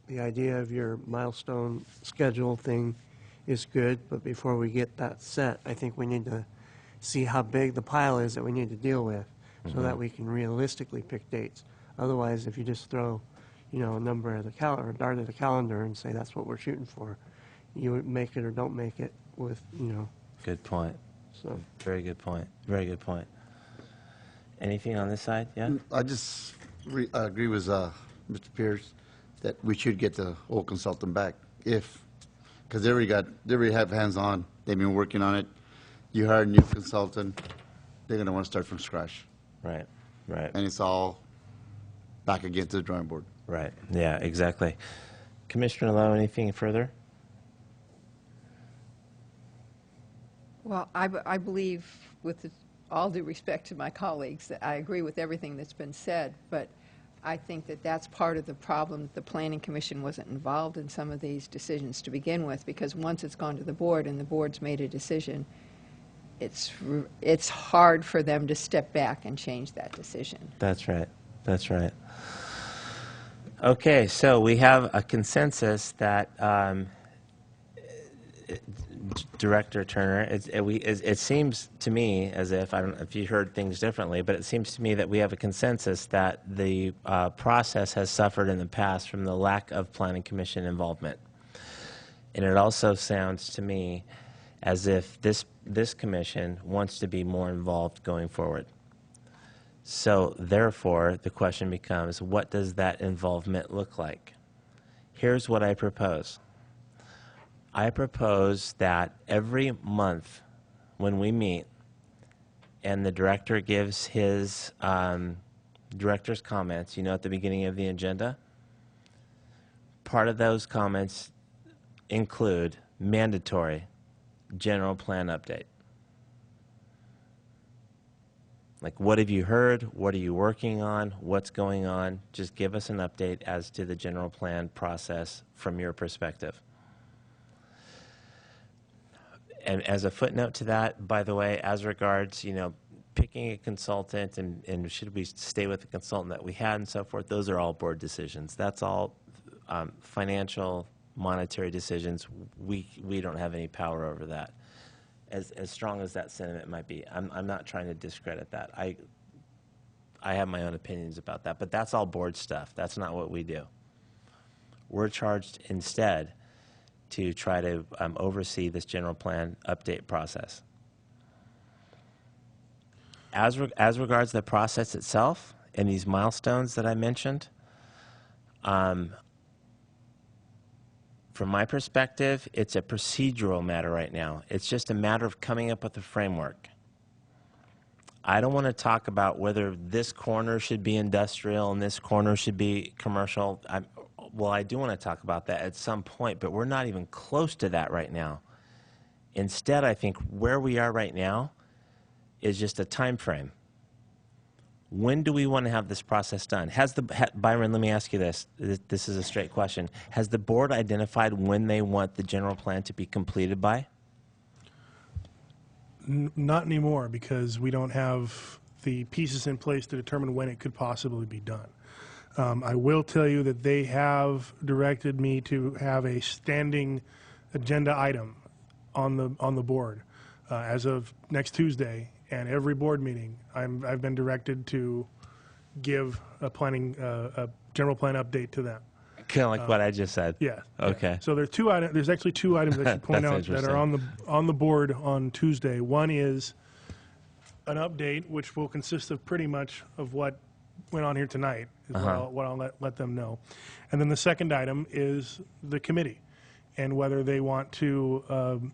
the idea of your milestone schedule thing is good, but before we get that set, I think we need to see how big the pile is that we need to deal with, so that we can realistically pick dates. Otherwise, if you just throw a number at the calendar, or dart at the calendar and say that's what we're shooting for, you would make it or don't make it with, Good point. so. Very good point. Very good point. Anything on this side? Yeah? I just agree with Mr. Pierce that we should get the old consultant back because they already have hands-on. They've been working on it. You hire a new consultant, they're going to want to start from scratch. Right. Right. And it's all back against the drawing board. Right. Yeah, exactly. Commissioner Lowe, anything further? Well, I believe, with all due respect to my colleagues, that I agree with everything that's been said, but I think that that's part of the problem. The Planning Commission wasn't involved in some of these decisions to begin with, because once it's gone to the board and the board's made a decision, it's hard for them to step back and change that decision. That's right. That's right. Okay, so we have a consensus that Director Turner, it seems to me as if, I don't know if you heard things differently, but it seems to me that we have a consensus that the process has suffered in the past from the lack of Planning Commission involvement. And it also sounds to me as if this commission wants to be more involved going forward. So therefore, the question becomes, what does that involvement look like? Here's what I propose. I propose that every month when we meet and the director gives his director's comments, at the beginning of the agenda, part of those comments include mandatory general plan update. Like, what have you heard? What are you working on? What's going on? Just give us an update as to the general plan process from your perspective. And as a footnote to that, by the way, as regards, picking a consultant and should we stay with the consultant that we had and so forth, those are all board decisions. That's all financial, monetary decisions. We don't have any power over that. As strong as that sentiment might be, I'm not trying to discredit that. I have my own opinions about that, but that's all board stuff. That's not what we do. We're charged instead to try to oversee this general plan update process. As regards the process itself and these milestones that I mentioned, from my perspective, it's a procedural matter right now. It's just a matter of coming up with a framework. I don't want to talk about whether this corner should be industrial and this corner should be commercial. Well, I do want to talk about that at some point, but we're not even close to that right now. Instead, I think where we are right now is just a time frame. When do we want to have this process done? Byron, let me ask you this. This is a straight question. Has the board identified when they want the general plan to be completed by? Not anymore, because we don't have the pieces in place to determine when it could possibly be done. I will tell you that they have directed me to have a standing agenda item on the board as of next Tuesday, and every board meeting I've been directed to give a general plan update to them. Kind of like what I just said. Yeah. Okay. So there are two items. There's actually two items I should point That's out that are on the board on Tuesday. One is an update, which will consist of pretty much of what went on here tonight, is what I'll let them know. And then the second item is the committee and whether they want to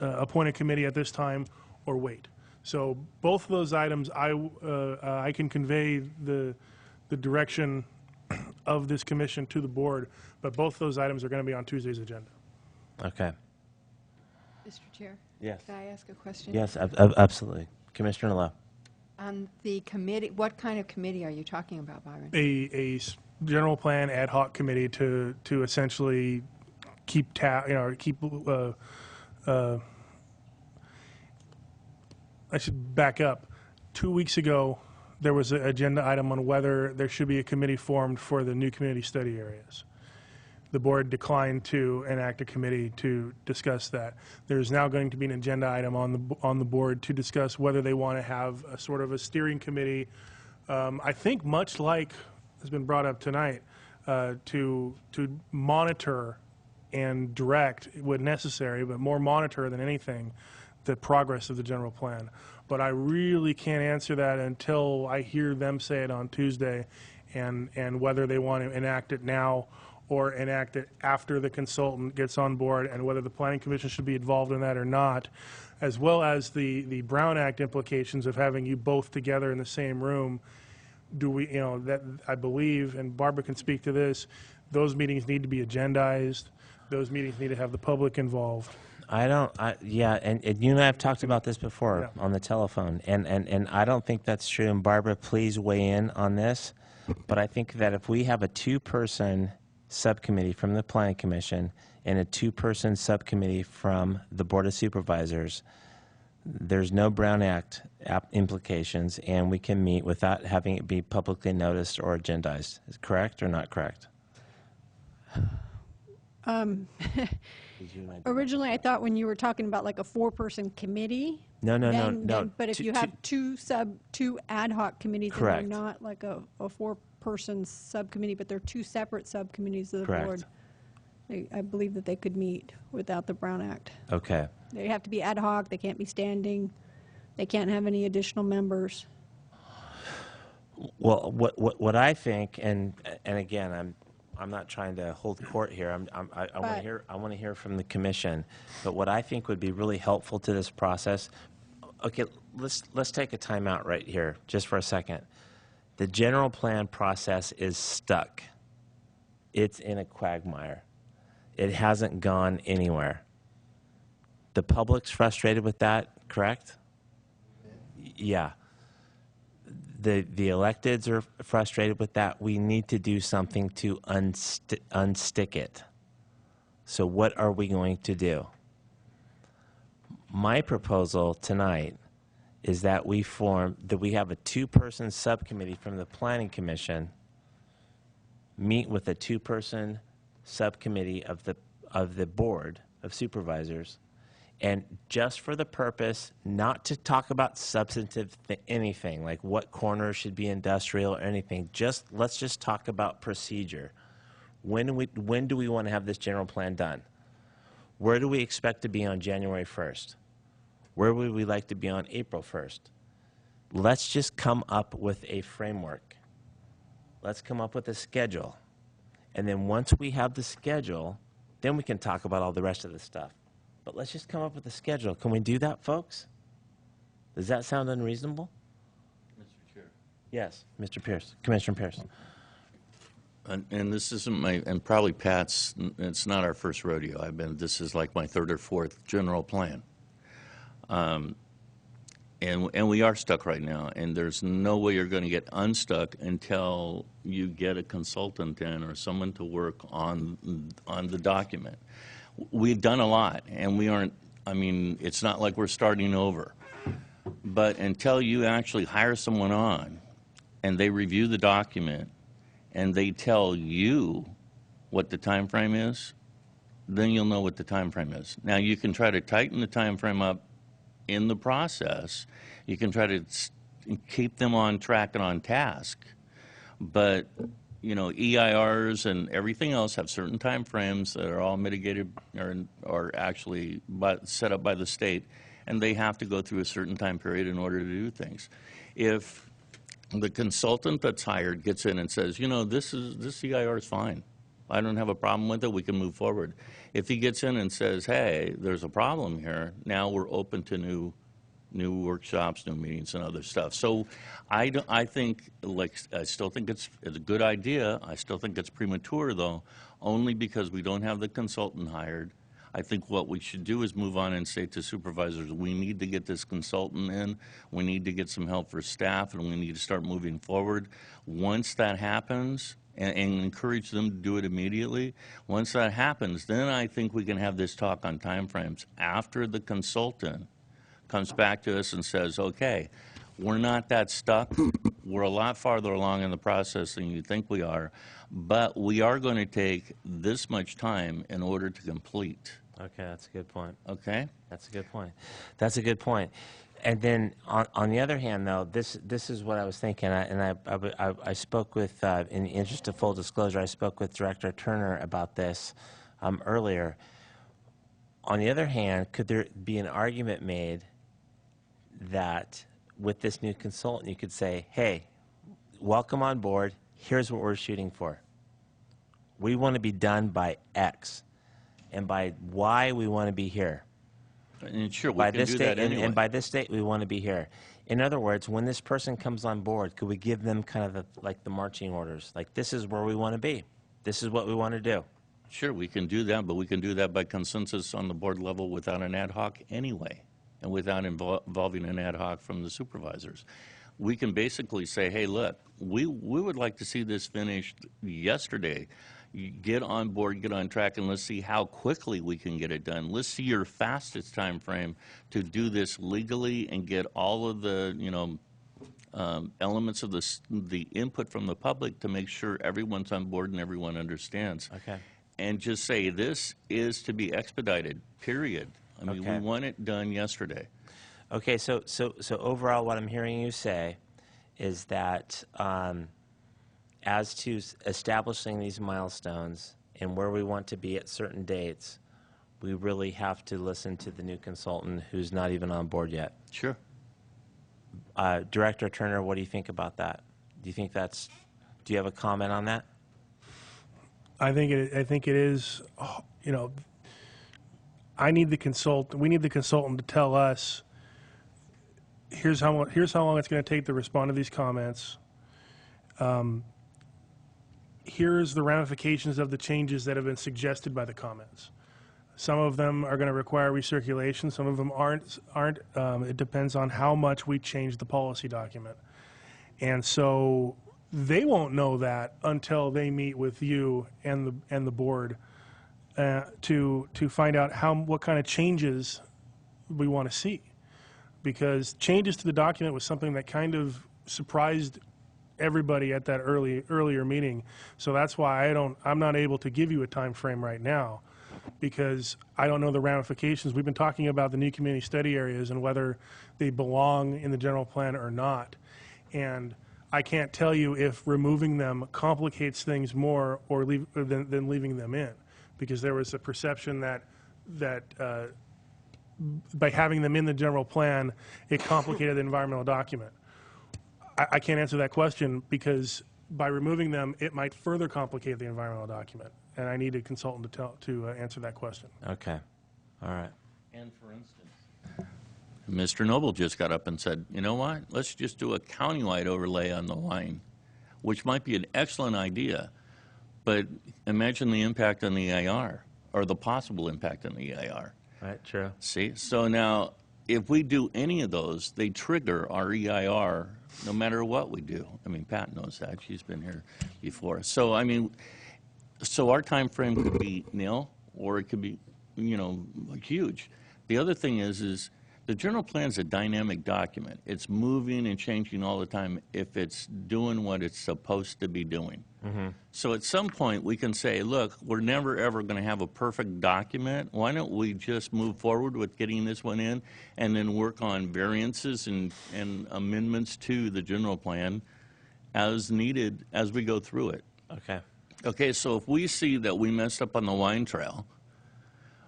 appoint a committee at this time or wait. So both of those items, I can convey the direction of this commission to the board, but both those items are going to be on Tuesday's agenda. Okay. Mr. Chair? Yes. Can I ask a question? Yes, absolutely. Commissioner Lowe. On the committee, what kind of committee are you talking about, Byron? A general plan ad hoc committee to essentially keep I should back up. 2 weeks ago, there was an agenda item on whether there should be a committee formed for the new community study areas. The board declined to enact a committee to discuss that. There's now going to be an agenda item on the board to discuss whether they want to have a sort of a steering committee. I think much like has been brought up tonight, to monitor and direct when necessary, but more monitor than anything, the progress of the general plan. But I really can't answer that until I hear them say it on Tuesday, and whether they want to enact it now or enact it after the consultant gets on board, and whether the Planning Commission should be involved in that or not, as well as the Brown Act implications of having you both together in the same room. Do we, that I believe, and Barbara can speak to this, those meetings need to be agendized. Those meetings need to have the public involved. And you and I have talked about this before on the telephone, and I don't think that's true. And Barbara, please weigh in on this. But I think that if we have a two-person subcommittee from the Planning Commission and a two-person subcommittee from the Board of Supervisors, there's no Brown Act implications, and we can meet without having it be publicly noticed or agendized. Is correct or not correct? Originally, I thought when you were talking about like a four-person committee. No. But if you have two ad hoc committees, then Correct. they're not like a four-person subcommittee, but they're two separate subcommittees of the Correct. board. I believe that they could meet without the Brown Act. Okay. They have to be ad hoc. They can't be standing. They can't have any additional members. Well, what I think, and again, I'm not trying to hold court here. I want to hear from the commission. But what I think would be really helpful to this process. Okay, let's take a timeout right here, just for a second. The general plan process is stuck. It's in a quagmire. It hasn't gone anywhere. The public's frustrated with that, correct? Yeah. The electeds are frustrated with that. We need to do something to unstick it. So what are we going to do? My proposal tonight is that we have a two-person subcommittee from the Planning Commission meet with a two-person subcommittee of the Board of Supervisors, and just for the purpose not to talk about substantive anything, like what corner should be industrial or anything, let's just talk about procedure. When do we want to have this general plan done? Where do we expect to be on January 1st? Where would we like to be on April 1st? Let's just come up with a framework. Let's come up with a schedule. And then once we have the schedule, then we can talk about all the rest of the stuff. But let's just come up with a schedule. Can we do that, folks? Does that sound unreasonable? Mr. Chair. Yes, Mr. Pierce, Commissioner Pierce. And this isn't and probably Pat's, it's not our first rodeo. This is like my third or fourth general plan. And we are stuck right now, and there's no way you're going to get unstuck until you get a consultant in or someone to work on the document. We've done a lot, and we aren't, it's not like we're starting over. But until you actually hire someone on and they review the document and they tell you what the time frame is, then you'll know what the time frame is. Now, you can try to tighten the time frame up in the process. You can try to keep them on track and on task. But, EIRs and everything else have certain time frames that are all mitigated or actually set up by the state, and they have to go through a certain time period in order to do things. If the consultant that's hired gets in and says, this EIR is fine, I don't have a problem with it, we can move forward. If he gets in and says, hey, there's a problem here, now we're open to new workshops, new meetings, and other stuff. So I still think it's a good idea. I still think it's premature, though, only because we don't have the consultant hired. I think what we should do is move on and say to supervisors, we need to get this consultant in, we need to get some help for staff, and we need to start moving forward. Once that happens, and encourage them to do it immediately. Once that happens, then I think we can have this talk on timeframes. After the consultant comes back to us and says, okay, we're not that stuck. We're a lot farther along in the process than you think we are, but we are going to take this much time in order to complete. Okay, that's a good point. Okay? That's a good point. That's a good point. And then on the other hand, though, this is what I was thinking, I spoke with, in the interest of full disclosure, I spoke with Director Turner about this earlier. On the other hand, could there be an argument made that with this new consultant, you could say, hey, welcome on board, here's what we're shooting for. We want to be done by X, and by Y, we want to be here. And sure, we by can this do date, that anyway. and by this date, we want to be here. In other words, when this person comes on board, could we give them kind of the marching orders? Like, this is where we want to be. This is what we want to do. Sure, we can do that, but we can do that by consensus on the board level without an ad hoc anyway, and without involving an ad hoc from the supervisors. We can basically say, hey, look, we would like to see this finished yesterday. You get on board, get on track, and let's see how quickly we can get it done. Let's see your fastest time frame to do this legally and get all of the, elements of the input from the public to make sure everyone's on board and everyone understands. Okay. And just say this is to be expedited, period. We want it done yesterday. Okay, so overall, what I'm hearing you say is that as to establishing these milestones and where we want to be at certain dates, we really have to listen to the new consultant who's not even on board yet. Sure. Director Turner, what do you think about that? Do you think that's, do you have a comment on that? I think it is, you know, we need the consultant to tell us, here's how long it's going to take to respond to these comments. Here's the ramifications of the changes that have been suggested by the comments. Some of them are going to require recirculation. Some of them aren't. It depends on how much we change the policy document. And so they won't know that until they meet with you and the board to find out what kind of changes we want to see. Because changes to the document was something that kind of surprised everybody at that earlier meeting. So that's why I'm not able to give you a time frame right now, because I don't know the ramifications. We've been talking about the new community study areas and whether they belong in the general plan or not. And I can't tell you if removing them complicates things more or than leaving them in, because there was a perception that by having them in the general plan, it complicated the environmental document. I can't answer that question, because by removing them, it might further complicate the environmental document, and I need a consultant to answer that question. Okay. All right. And for instance, Mr. Noble just got up and said, you know what, let's just do a countywide overlay on the line, which might be an excellent idea, but imagine the impact on the EIR, or the possible impact on the EIR. Right, true. See, so now if we do any of those, they trigger our EIR no matter what we do. I mean, Pat knows that. She's been here before. So, I mean, so our time frame could be nil, or it could be, you know, huge. The other thing is the general plan is a dynamic document. It's moving and changing all the time if it's doing what it's supposed to be doing. Mm-hmm. So at some point we can say, look, we're never ever going to have a perfect document. Why don't we just move forward with getting this one in and then work on variances and amendments to the general plan as needed as we go through it. Okay. Okay, so if we see that we messed up on the wine trail,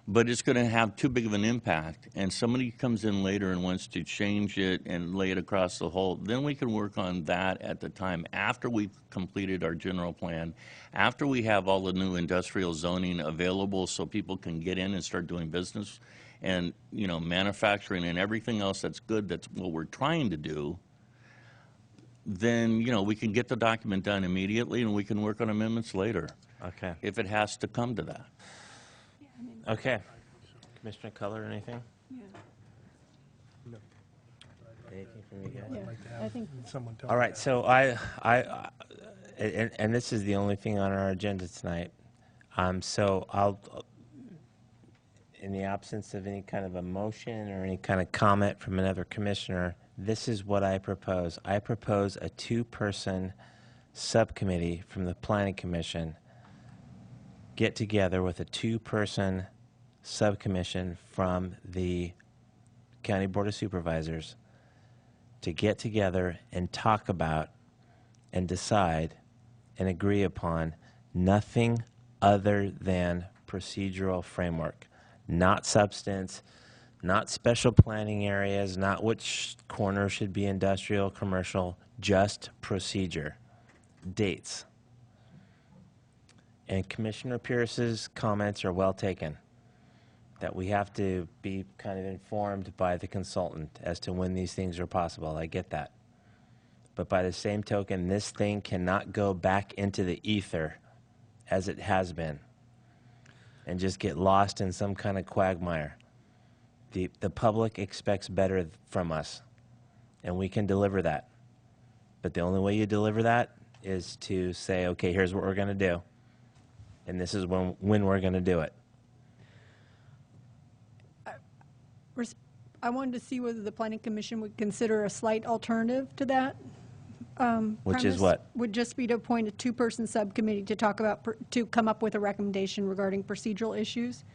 but it's going to have too big of an impact, and somebody comes in later and wants to change it and lay it across the whole, then we can work on that at the time after we've completed our general plan, after we have all the new industrial zoning available so people can get in and start doing business and, you know, manufacturing and everything else that's good, that's what we're trying to do. Then, you know, we can get the document done immediately and we can work on amendments later. Okay. If it has to come to that. Okay. Commissioner Culler, anything? Yeah. Anything from you guys? Yeah, I think Someone tell All me right, that. so and this is the only thing on our agenda tonight. So I'll, in the absence of any kind of a motion or any kind of comment from another commissioner, this is what I propose. I propose a 2-person subcommittee from the Planning Commission get together with a 2-person subcommission from the County Board of Supervisors to get together and talk about and decide and agree upon nothing other than procedural framework, not substance, not special planning areas, not which corner should be industrial, commercial, just procedure, dates. And Commissioner Pierce's comments are well taken, that we have to be kind of informed by the consultant as to when these things are possible. I get that. But by the same token, this thing cannot go back into the ether as it has been and just get lost in some kind of quagmire. The public expects better from us, and we can deliver that. But the only way you deliver that is to say, okay, here's what we're going to do. And this is when we're going to do it. I wanted to see whether the Planning Commission would consider a slight alternative to that. Which is premise. what? Would just be to appoint a 2-person subcommittee to talk about, to come up with a recommendation regarding procedural issues.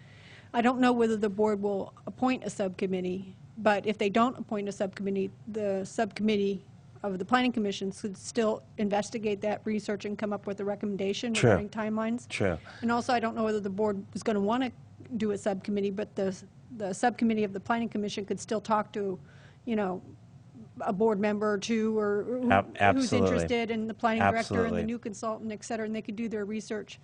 I don't know whether the board will appoint a subcommittee, but if they don't appoint a subcommittee, the subcommittee of the Planning Commission should still investigate that research and come up with a recommendation True. regarding timelines. True. And also, I don't know whether the board is going to want to do a subcommittee, but the subcommittee of the Planning Commission could still talk to, you know, a board member or two, or who's Absolutely. interested, and the planning director and Absolutely. the new consultant, et cetera, and they could do their research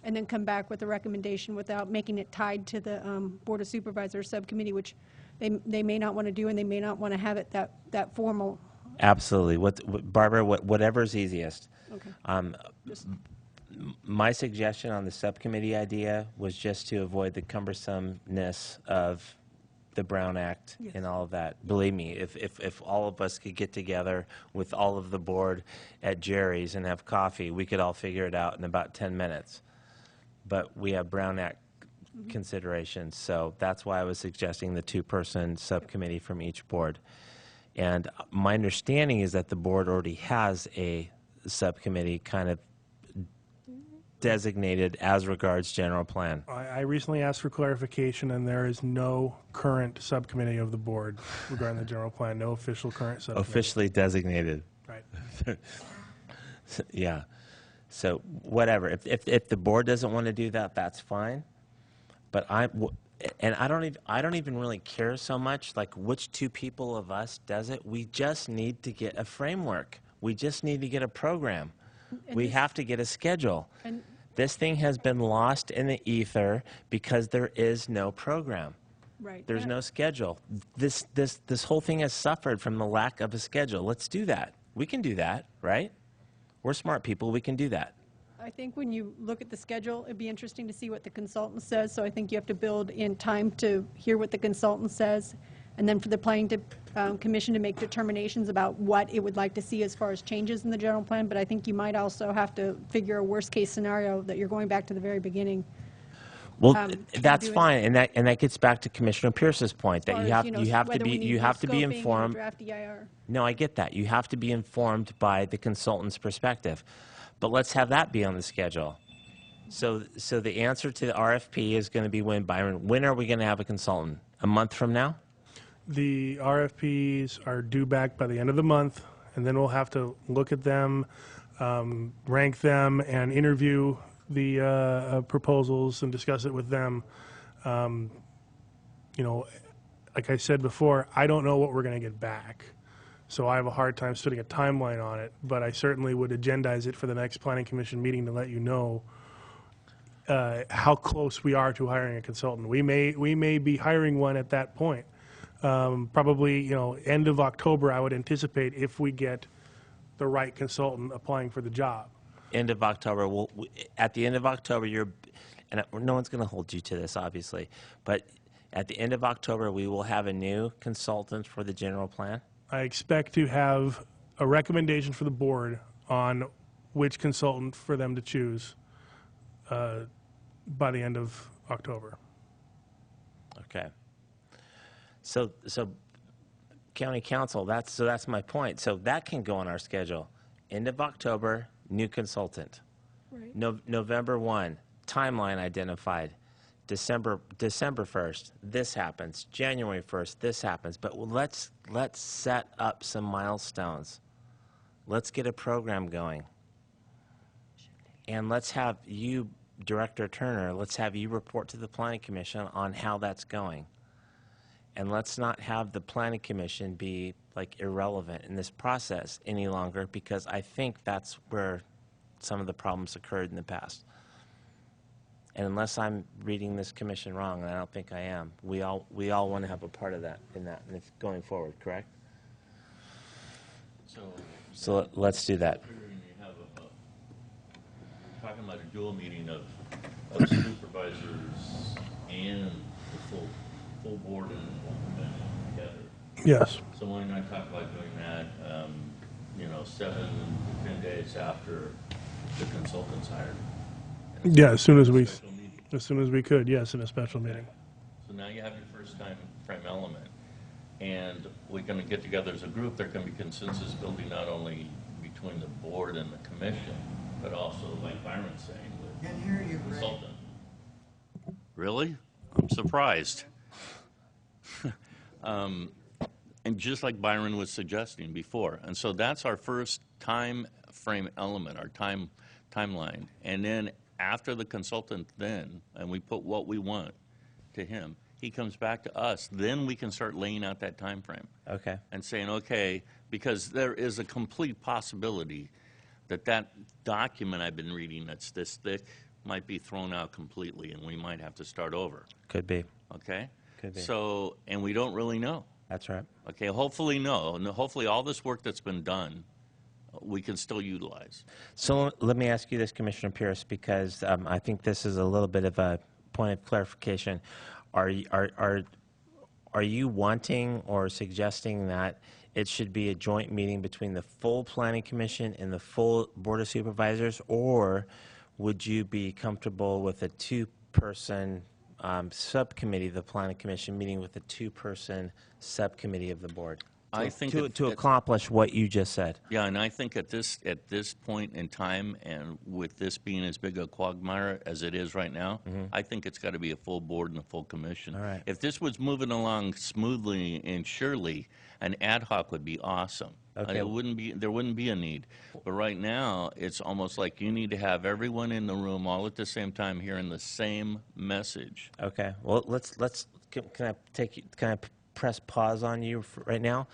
and then come back with a recommendation without making it tied to the Board of Supervisors subcommittee, which they may not want to do, and they may not want to have it that formal. Absolutely. Barbara, whatever's easiest. Okay. Just- My suggestion on the subcommittee idea was just to avoid the cumbersomeness of the Brown Act Yes. and all of that. Believe me, if all of us could get together with all of the board at Jerry's and have coffee, we could all figure it out in about 10 minutes. But we have Brown Act considerations, so that's why I was suggesting the two-person subcommittee from each board. And my understanding is that the board already has a subcommittee kind of designated as regards general plan. I recently asked for clarification, and there is no current subcommittee of the board regarding the general plan, no official current subcommittee. Officially designated. Right. Yeah. So whatever. If the board doesn't want to do that, that's fine. But I don't even really care so much like which two people of us does it. We just need to get a framework. We just need to get a program. And We this- have to get a schedule. And This thing has been lost in the ether because there is no program. right. There's And no schedule. This whole thing has suffered from the lack of a schedule. Let's do that. We can do that, right? We're smart people. We can do that. I think when you look at the schedule, it'd be interesting to see what the consultant says, so I think you have to build in time to hear what the consultant says, and then for the planning commission to make determinations about what it would like to see as far as changes in the general plan, but I think you might also have to figure a worst-case scenario that you're going back to the very beginning. Well, to that's do it. fine, and that gets back to Commissioner Pierce's point As that far you as, have to whether we be need you more have to be scoping and a informed. draft EIR. No, I get that. You have to be informed by the consultant's perspective, but let's have that be on the schedule. So the answer to the RFP is going to be when, Byron. When are we going to have a consultant? A month from now? The RFPs are due back by the end of the month, and then we'll have to look at them, rank them, and interview the proposals and discuss it with them. Like I said before, I don't know what we're going to get back. So I have a hard time putting a timeline on it, but I certainly would agendize it for the next Planning Commission meeting to let you know how close we are to hiring a consultant. We may be hiring one at that point. Probably, end of October, I would anticipate, if we get the right consultant applying for the job. End of October. At the end of October, no one's going to hold you to this, obviously, but at the end of October, we will have a new consultant for the general plan. I expect to have a recommendation for the board on which consultant for them to choose by the end of October. Okay. So county council, that's my point. So that can go on our schedule. End of October, new consultant. Right. November 1, timeline identified. December 1st, this happens. January 1st, this happens. But let's set up some milestones. Let's get a program going. And let's have you, Director Turner, let's have you report to the Planning Commission on how that's going. And let's not have the Planning Commission be like irrelevant in this process any longer, because I think that's where some of the problems occurred in the past. And unless I'm reading this commission wrong, and I don't think I am, we all want to have a part of that and if going forward, correct? So let's do that. Figuring you have talking about a dual meeting of supervisors and the full board and the full commission together. Yes. So why not talk about doing that, 7 to 10 days after the consultant's hired? Yeah, as soon as Special meeting. we could, yes, in a special meeting. So now you have your first time frame element, and we're going to get together as a group. There can be consensus building not only between the board and the commission, but also, like Byron's saying, with the consultant. Really? I'm surprised. And just like Byron was suggesting before, and so that's our first time frame element, our timeline, and then after the consultant, and we put what we want to him, he comes back to us, then we can start laying out that time frame Okay. and saying, okay, because there is a complete possibility that that document I've been reading that's this thick might be thrown out completely, and we might have to start over, Could be. okay? Could be. So, and we don't really know. That's right. Okay, hopefully no. And hopefully all this work that's been done, we can still utilize. So let me ask you this, Commissioner Pierce, because I think this is a little bit of a point of clarification. Are you wanting or suggesting that it should be a joint meeting between the full Planning Commission and the full Board of Supervisors, or would you be comfortable with a two-person subcommittee of the Planning Commission meeting with a two-person subcommittee of the board? I think to accomplish what you just said. Yeah, and I think at this point in time, and with this being as big a quagmire as it is right now, I think it's got to be a full board and a full commission. All right. If this was moving along smoothly and surely, an ad hoc would be awesome. Okay. There wouldn't be a need. But right now, it's almost like you need to have everyone in the room all at the same time hearing the same message. Okay. Well, can I press pause on you right now?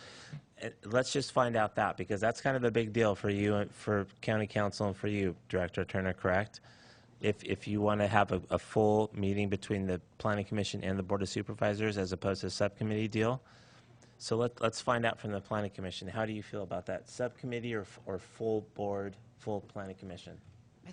Let's just find out that, because that's kind of a big deal for you, for County Council, and for you, Director Turner, correct? If you want to have a full meeting between the Planning Commission and the Board of Supervisors as opposed to a subcommittee deal. So let's find out from the Planning Commission. How do you feel about that? Subcommittee or full board, full Planning Commission?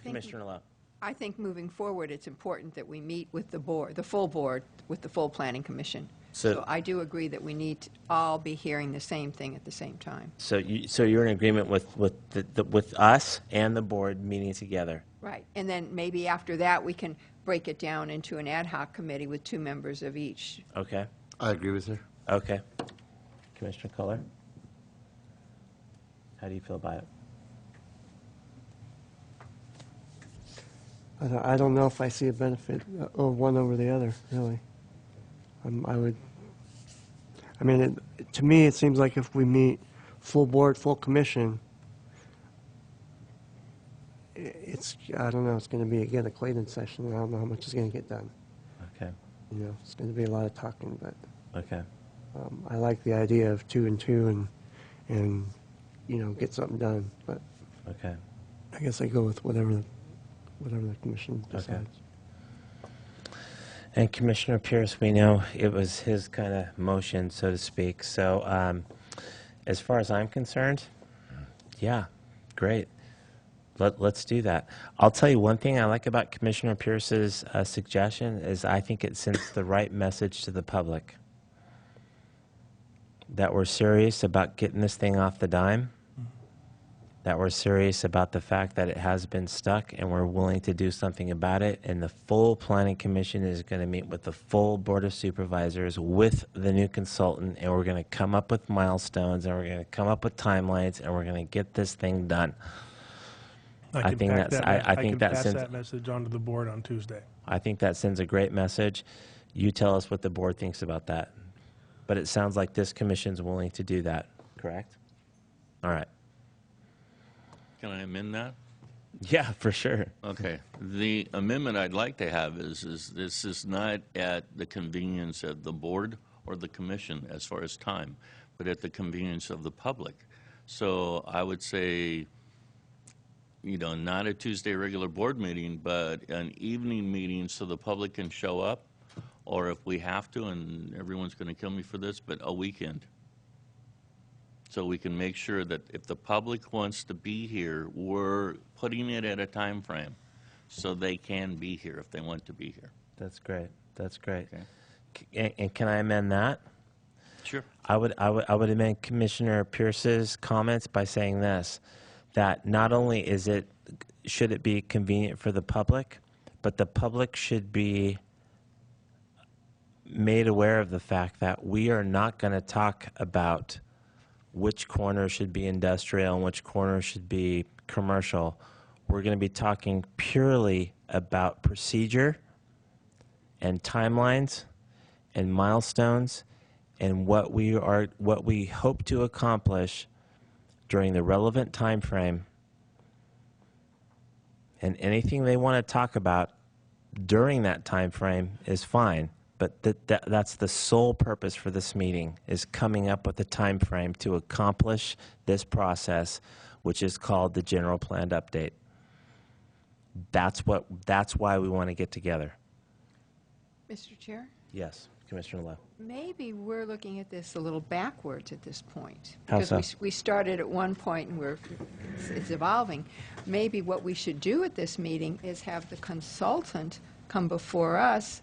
Commissioner Lowe. I think moving forward, it's important that we meet with the board, the full board, with the full Planning Commission. So I do agree that we need to all be hearing the same thing at the same time. So you're in agreement with us and the board meeting together? Right. And then maybe after that, we can break it down into an ad hoc committee with 2 members of each. Okay. I agree with her. Okay. Commissioner Culler? How do you feel about it? I don't know if I see a benefit of one over the other, really. To me, it seems like if we meet full board, full commission, I don't know, it's going to be, again, a Clayton session, and I don't know how much is going to get done. Okay. It's going to be a lot of talking, but Okay. I like the idea of 2 and 2 and get something done, but Okay. I guess I go with whatever the commission decides. And Commissioner Pierce, we know it was his kind of motion, so to speak. So as far as I'm concerned, yeah, great. Let's do that. I'll tell you one thing I like about Commissioner Pierce's suggestion is I think it sends the right message to the public. That we're serious about getting this thing off the dime. That we're serious about the fact that it has been stuck and we're willing to do something about it. And the full Planning Commission is going to meet with the full Board of Supervisors with the new consultant, and we're going to come up with milestones, and we're going to come up with timelines, and we're going to get this thing done. I think that pass sends that message on to the board on Tuesday. I think that sends a great message. You tell us what the board thinks about that. But it sounds like this commission's willing to do that, correct? All right. Can I amend that? Yeah, for sure. Okay. The amendment I'd like to have is this is not at the convenience of the board or the commission as far as time, but at the convenience of the public. So I would say, not a Tuesday regular board meeting, but an evening meeting so the public can show up, or if we have to, and everyone's going to kill me for this, but a weekend. So we can make sure that if the public wants to be here, we're putting it at a time frame so they can be here if they want to be here. That's great. That's great. Okay. And can I amend that? Sure. I would amend Commissioner Pierce's comments by saying this, that not only should it be convenient for the public, but the public should be made aware of the fact that we are not going to talk about which corner should be industrial and which corner should be commercial. We're going to be talking purely about procedure and timelines and milestones and what we hope to accomplish during the relevant time frame. And anything they want to talk about during that time frame is fine, But that's the sole purpose for this meeting, is coming up with a time frame to accomplish this process, which is called the general planned update. That's why we want to get together. Mr. Chair, Yes, Commissioner Lowe. maybe we're looking at this a little backwards at this point. How Because so? we started at one point and it's evolving. Maybe what we should do at this meeting is have the consultant come before us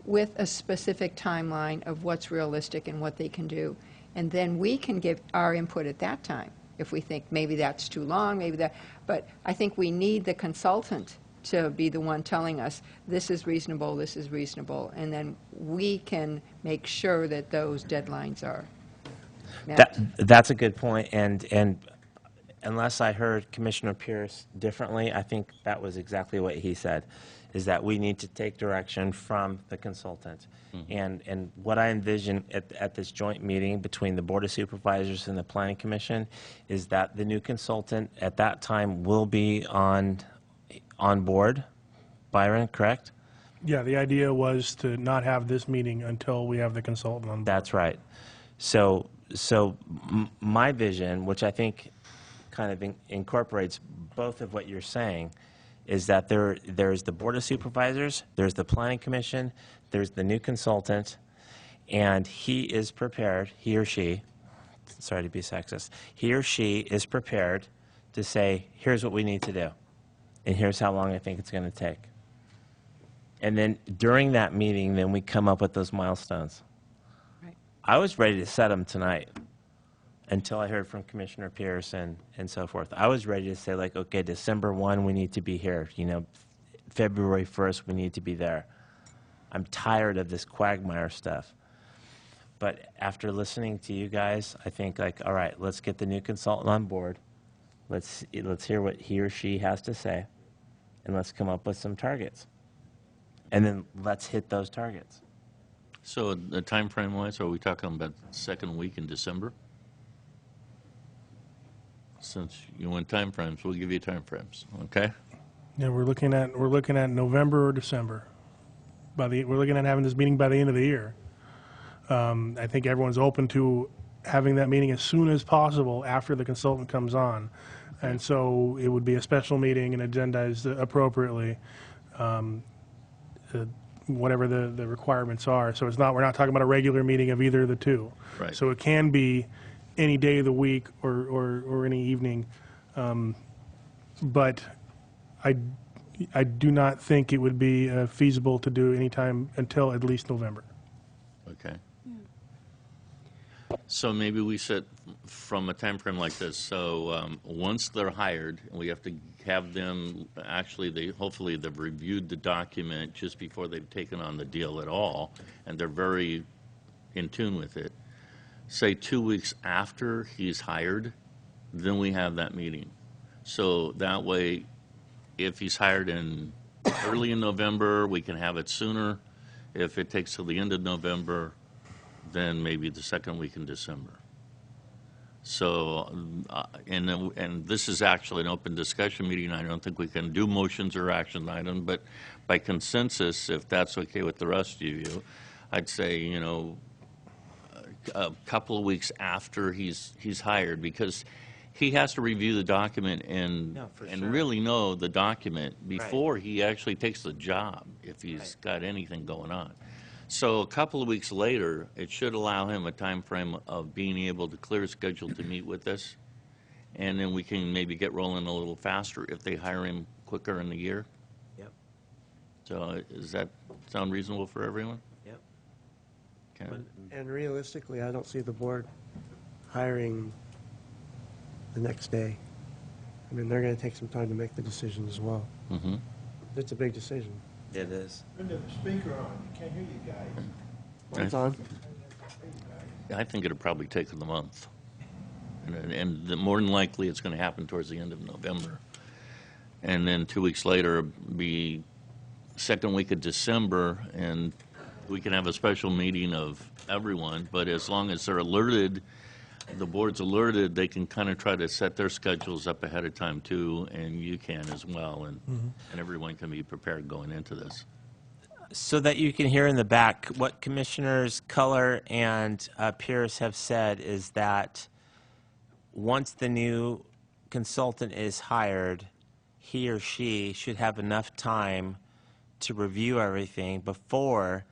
with a specific timeline of what's realistic and what they can do. And then we can give our input at that time, if we think maybe that's too long, maybe that. But I think we need the consultant to be the one telling us, this is reasonable, and then we can make sure that those deadlines are met. That's a good point, and unless I heard Commissioner Pierce differently, I think that was exactly what he said, is that we need to take direction from the consultant. And what I envision at this joint meeting between the Board of Supervisors and the Planning Commission is that the new consultant at that time will be on board. Byron, correct? Yeah, the idea was to not have this meeting until we have the consultant on board. That's right. So my vision, which I think kind of incorporates both of what you're saying, is that there's the Board of Supervisors, there's the Planning Commission, there's the new consultant, and he is prepared, he or she, sorry to be sexist, he or she is prepared to say, here's what we need to do, and here's how long I think it's going to take. And then during that meeting, then we come up with those milestones. Right. I was ready to set them tonight until I heard from Commissioner Pierce and so forth. I was ready to say, like, okay, December 1, we need to be here. You know, February 1st, we need to be there. I'm tired of this quagmire stuff. But after listening to you guys, I think, like, all right, let's get the new consultant on board. Let's hear what he or she has to say, and let's come up with some targets. And then let's hit those targets. So the time frame wise, are we talking about second week in December? Since you want time frames, we'll give you time frames, okay? Yeah, we're looking at November or December. We're looking at having this meeting by the end of the year. I think everyone's open to having that meeting as soon as possible after the consultant comes on. And so it would be a special meeting and agendized appropriately, whatever the requirements are. So we're not talking about a regular meeting of either of the two. Right. So it can be any day of the week or any evening. But I do not think it would be feasible to do any time until at least November. Okay. So maybe we set from a time frame like this. So once they're hired, we have to have them, actually, hopefully they've reviewed the document just before they've taken on the deal at all, and they're very in tune with it. Say 2 weeks after he's hired, then we have that meeting. So that way, if he's hired early in November, we can have it sooner. If it takes till the end of November, then maybe the second week in December. So, and this is actually an open discussion meeting. I don't think we can do motions or action items, but by consensus, if that's okay with the rest of you, I'd say, you know, a couple of weeks after he's hired, because he has to review the document and really know the document before he actually takes the job, if he's got anything going on. So a couple of weeks later, it should allow him a time frame of being able to clear his schedule to meet with us, and then we can maybe get rolling a little faster if they hire him quicker in the year. Yep. So does that sound reasonable for everyone? Yep. Okay. And realistically, I don't see the board hiring the next day. I mean, they're going to take some time to make the decision as well. Mm-hmm. It's a big decision. It is. Turn the speaker on, you can't hear you guys. It's on. I think it'll probably take the month. More than likely, it's going to happen towards the end of November. And then 2 weeks later, be second week of December, and we can have a special meeting of everyone. But as long as they're alerted, the board's alerted, they can kind of try to set their schedules up ahead of time too, and you can as well, and everyone can be prepared going into this. So that you can hear in the back, what Commissioners Culler and Pierce have said is that once the new consultant is hired, he or she should have enough time to review everything before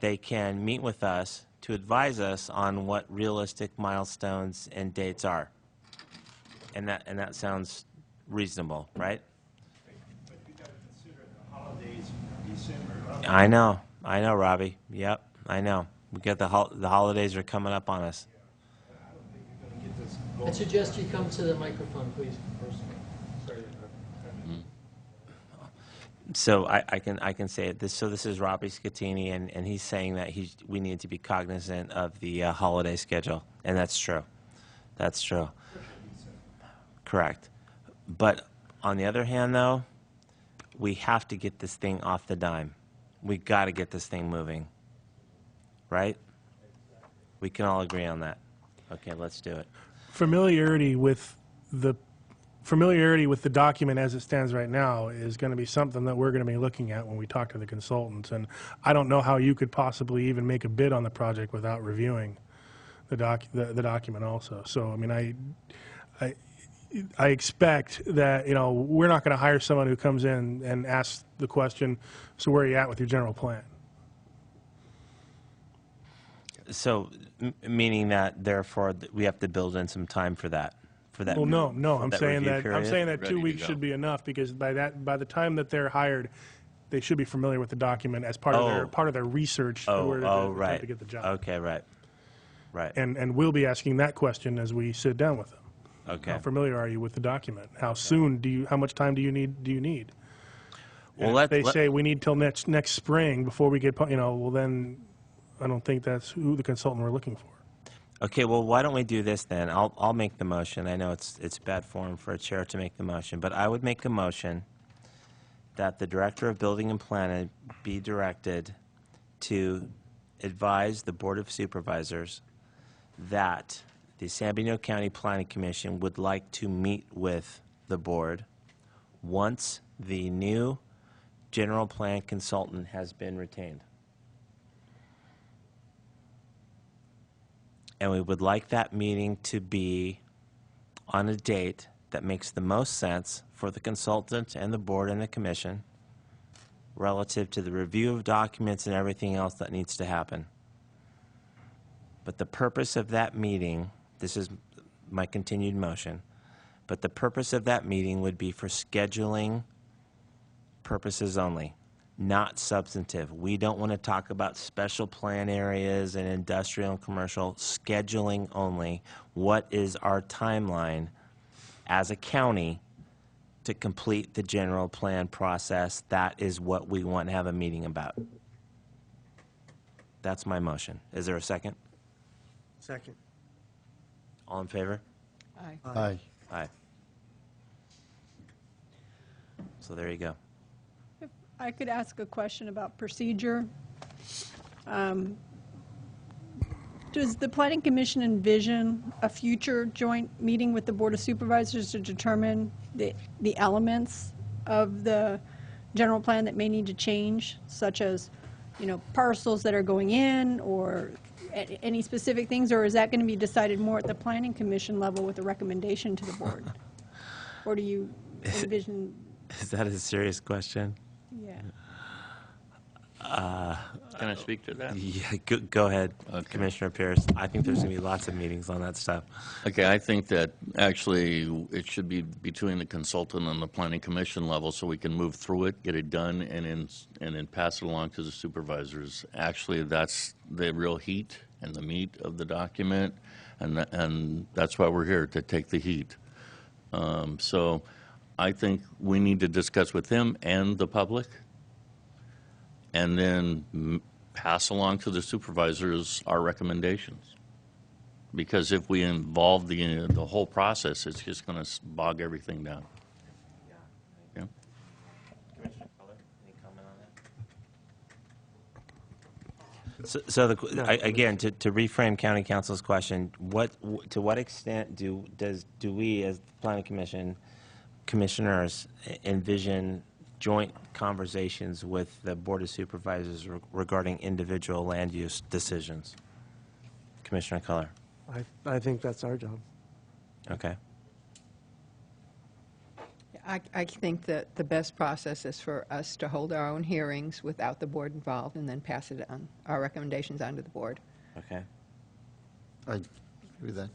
they can meet with us to advise us on what realistic milestones and dates are. And that sounds reasonable, right? But you gotta consider the holidays in December. I know, Robbie. Yep, I know. We got the holidays are coming up on us. I don't think you're gonna get this I going. suggest you come to the microphone, please. Sorry. So I can say it. So this is Robbie Scatini, and he's saying that we need to be cognizant of the holiday schedule, and that's true. That's true. Correct. But on the other hand, though, we have to get this thing off the dime. We got to get this thing moving. Right? We can all agree on that. Okay, let's do it. Familiarity with the document as it stands right now is going to be something that we're going to be looking at when we talk to the consultants. And I don't know how you could possibly even make a bid on the project without reviewing the document also. So, I mean, I expect that, we're not going to hire someone who comes in and asks the question, so where are you at with your general plan? So, meaning that, therefore, we have to build in some time for that. Well, no, I'm that saying review that period? 2 Ready to weeks go. should be enough, because by the time that they're hired, they should be familiar with the document as part of their research in order to right. attempt to get the job. Okay, right. And we'll be asking that question as we sit down with them. Okay. How familiar are you with the document? How much time do you need? Well, And if they say we need till next spring before we get, well then, I don't think that's who the consultant we're looking for. Okay, well, why don't we do this then? I'll make the motion. I know it's bad form for a chair to make the motion, but I would make a motion that the Director of Building and Planning be directed to advise the Board of Supervisors that the San Bernardino County Planning Commission would like to meet with the board once the new general plan consultant has been retained. And we would like that meeting to be on a date that makes the most sense for the consultant and the board and the commission relative to the review of documents and everything else that needs to happen. But the purpose of that meeting, this is my continued motion, but the purpose of that meeting would be for scheduling purposes only, not substantive. We don't want to talk about special plan areas and industrial and commercial, scheduling only. What is our timeline as a county to complete the general plan process? That is what we want to have a meeting about. That's my motion. Is there a second? Second. All in favor? Aye. Aye. Aye. So there you go. If I could ask a question about procedure. Does the Planning Commission envision a future joint meeting with the Board of Supervisors to determine the elements of the general plan that may need to change, such as, parcels that are going in or any specific things, or is that going to be decided more at the Planning Commission level with a recommendation to the board? Or do you envision? Is that a serious question? Yeah. Can I speak to that? Yeah, go ahead, Okay. Commissioner Pierce. I think there's going to be lots of meetings on that stuff. Okay, I think that actually it should be between the consultant and the planning commission level so we can move through it, get it done, and then pass it along to the supervisors. Actually, that's the real heat and the meat of the document, and that's why we're here, to take the heat. So I think we need to discuss with them and the public, and then pass along to the supervisors our recommendations. Because if we involve the whole process, it's just going to bog everything down. Yeah. Commissioner Fuller, any comment on that? So again, to reframe County Council's question, to what extent do we, as the Planning Commission commissioners, envision joint conversations with the Board of Supervisors regarding individual land use decisions. Commissioner Culler. I think that's our job. Okay. I think that the best process is for us to hold our own hearings without the board involved and then pass it on, our recommendations on to the board. Okay. I agree with that.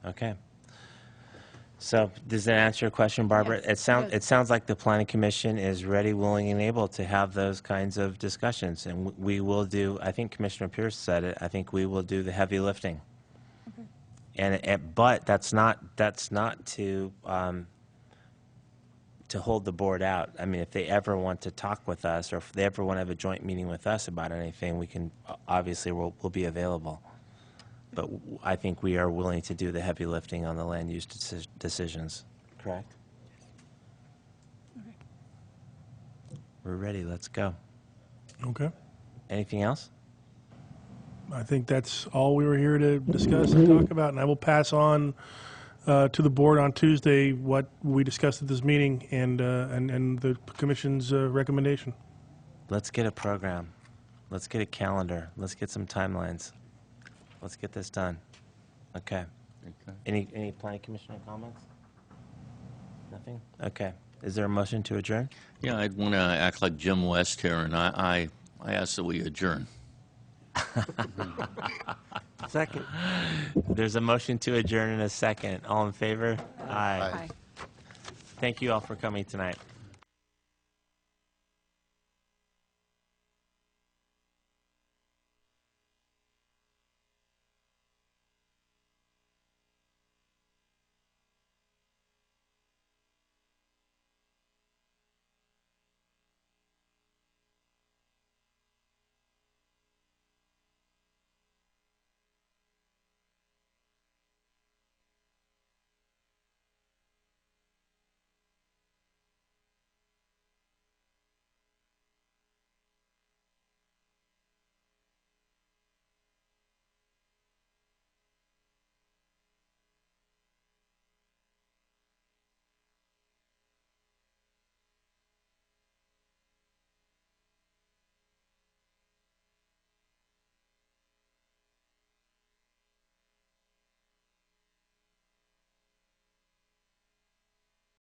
Okay. So does that answer your question, Barbara? Yes, It sounds like the Planning Commission is ready, willing, and able to have those kinds of discussions, and we will do. I think Commissioner Pierce said it. I think we will do the heavy lifting. Okay. And but that's not to hold the board out. I mean, if they ever want to talk with us, or if they ever want to have a joint meeting with us about anything, we can obviously we'll be available. But I think we are willing to do the heavy lifting on the land use decisions. Correct? Okay. We're ready. Let's go. Okay. Anything else? I think that's all we were here to discuss and talk about, and I will pass on to the board on Tuesday what we discussed at this meeting and the commission's recommendation. Let's get a program. Let's get a calendar. Let's get some timelines. Let's get this done. Okay. Any planning commissioner comments? Nothing? Okay. Is there a motion to adjourn? Yeah, I'd want to act like Jim West here, and I ask that we adjourn. Second. There's a motion to adjourn in a second. All in favor? Aye. Aye. Thank you all for coming tonight.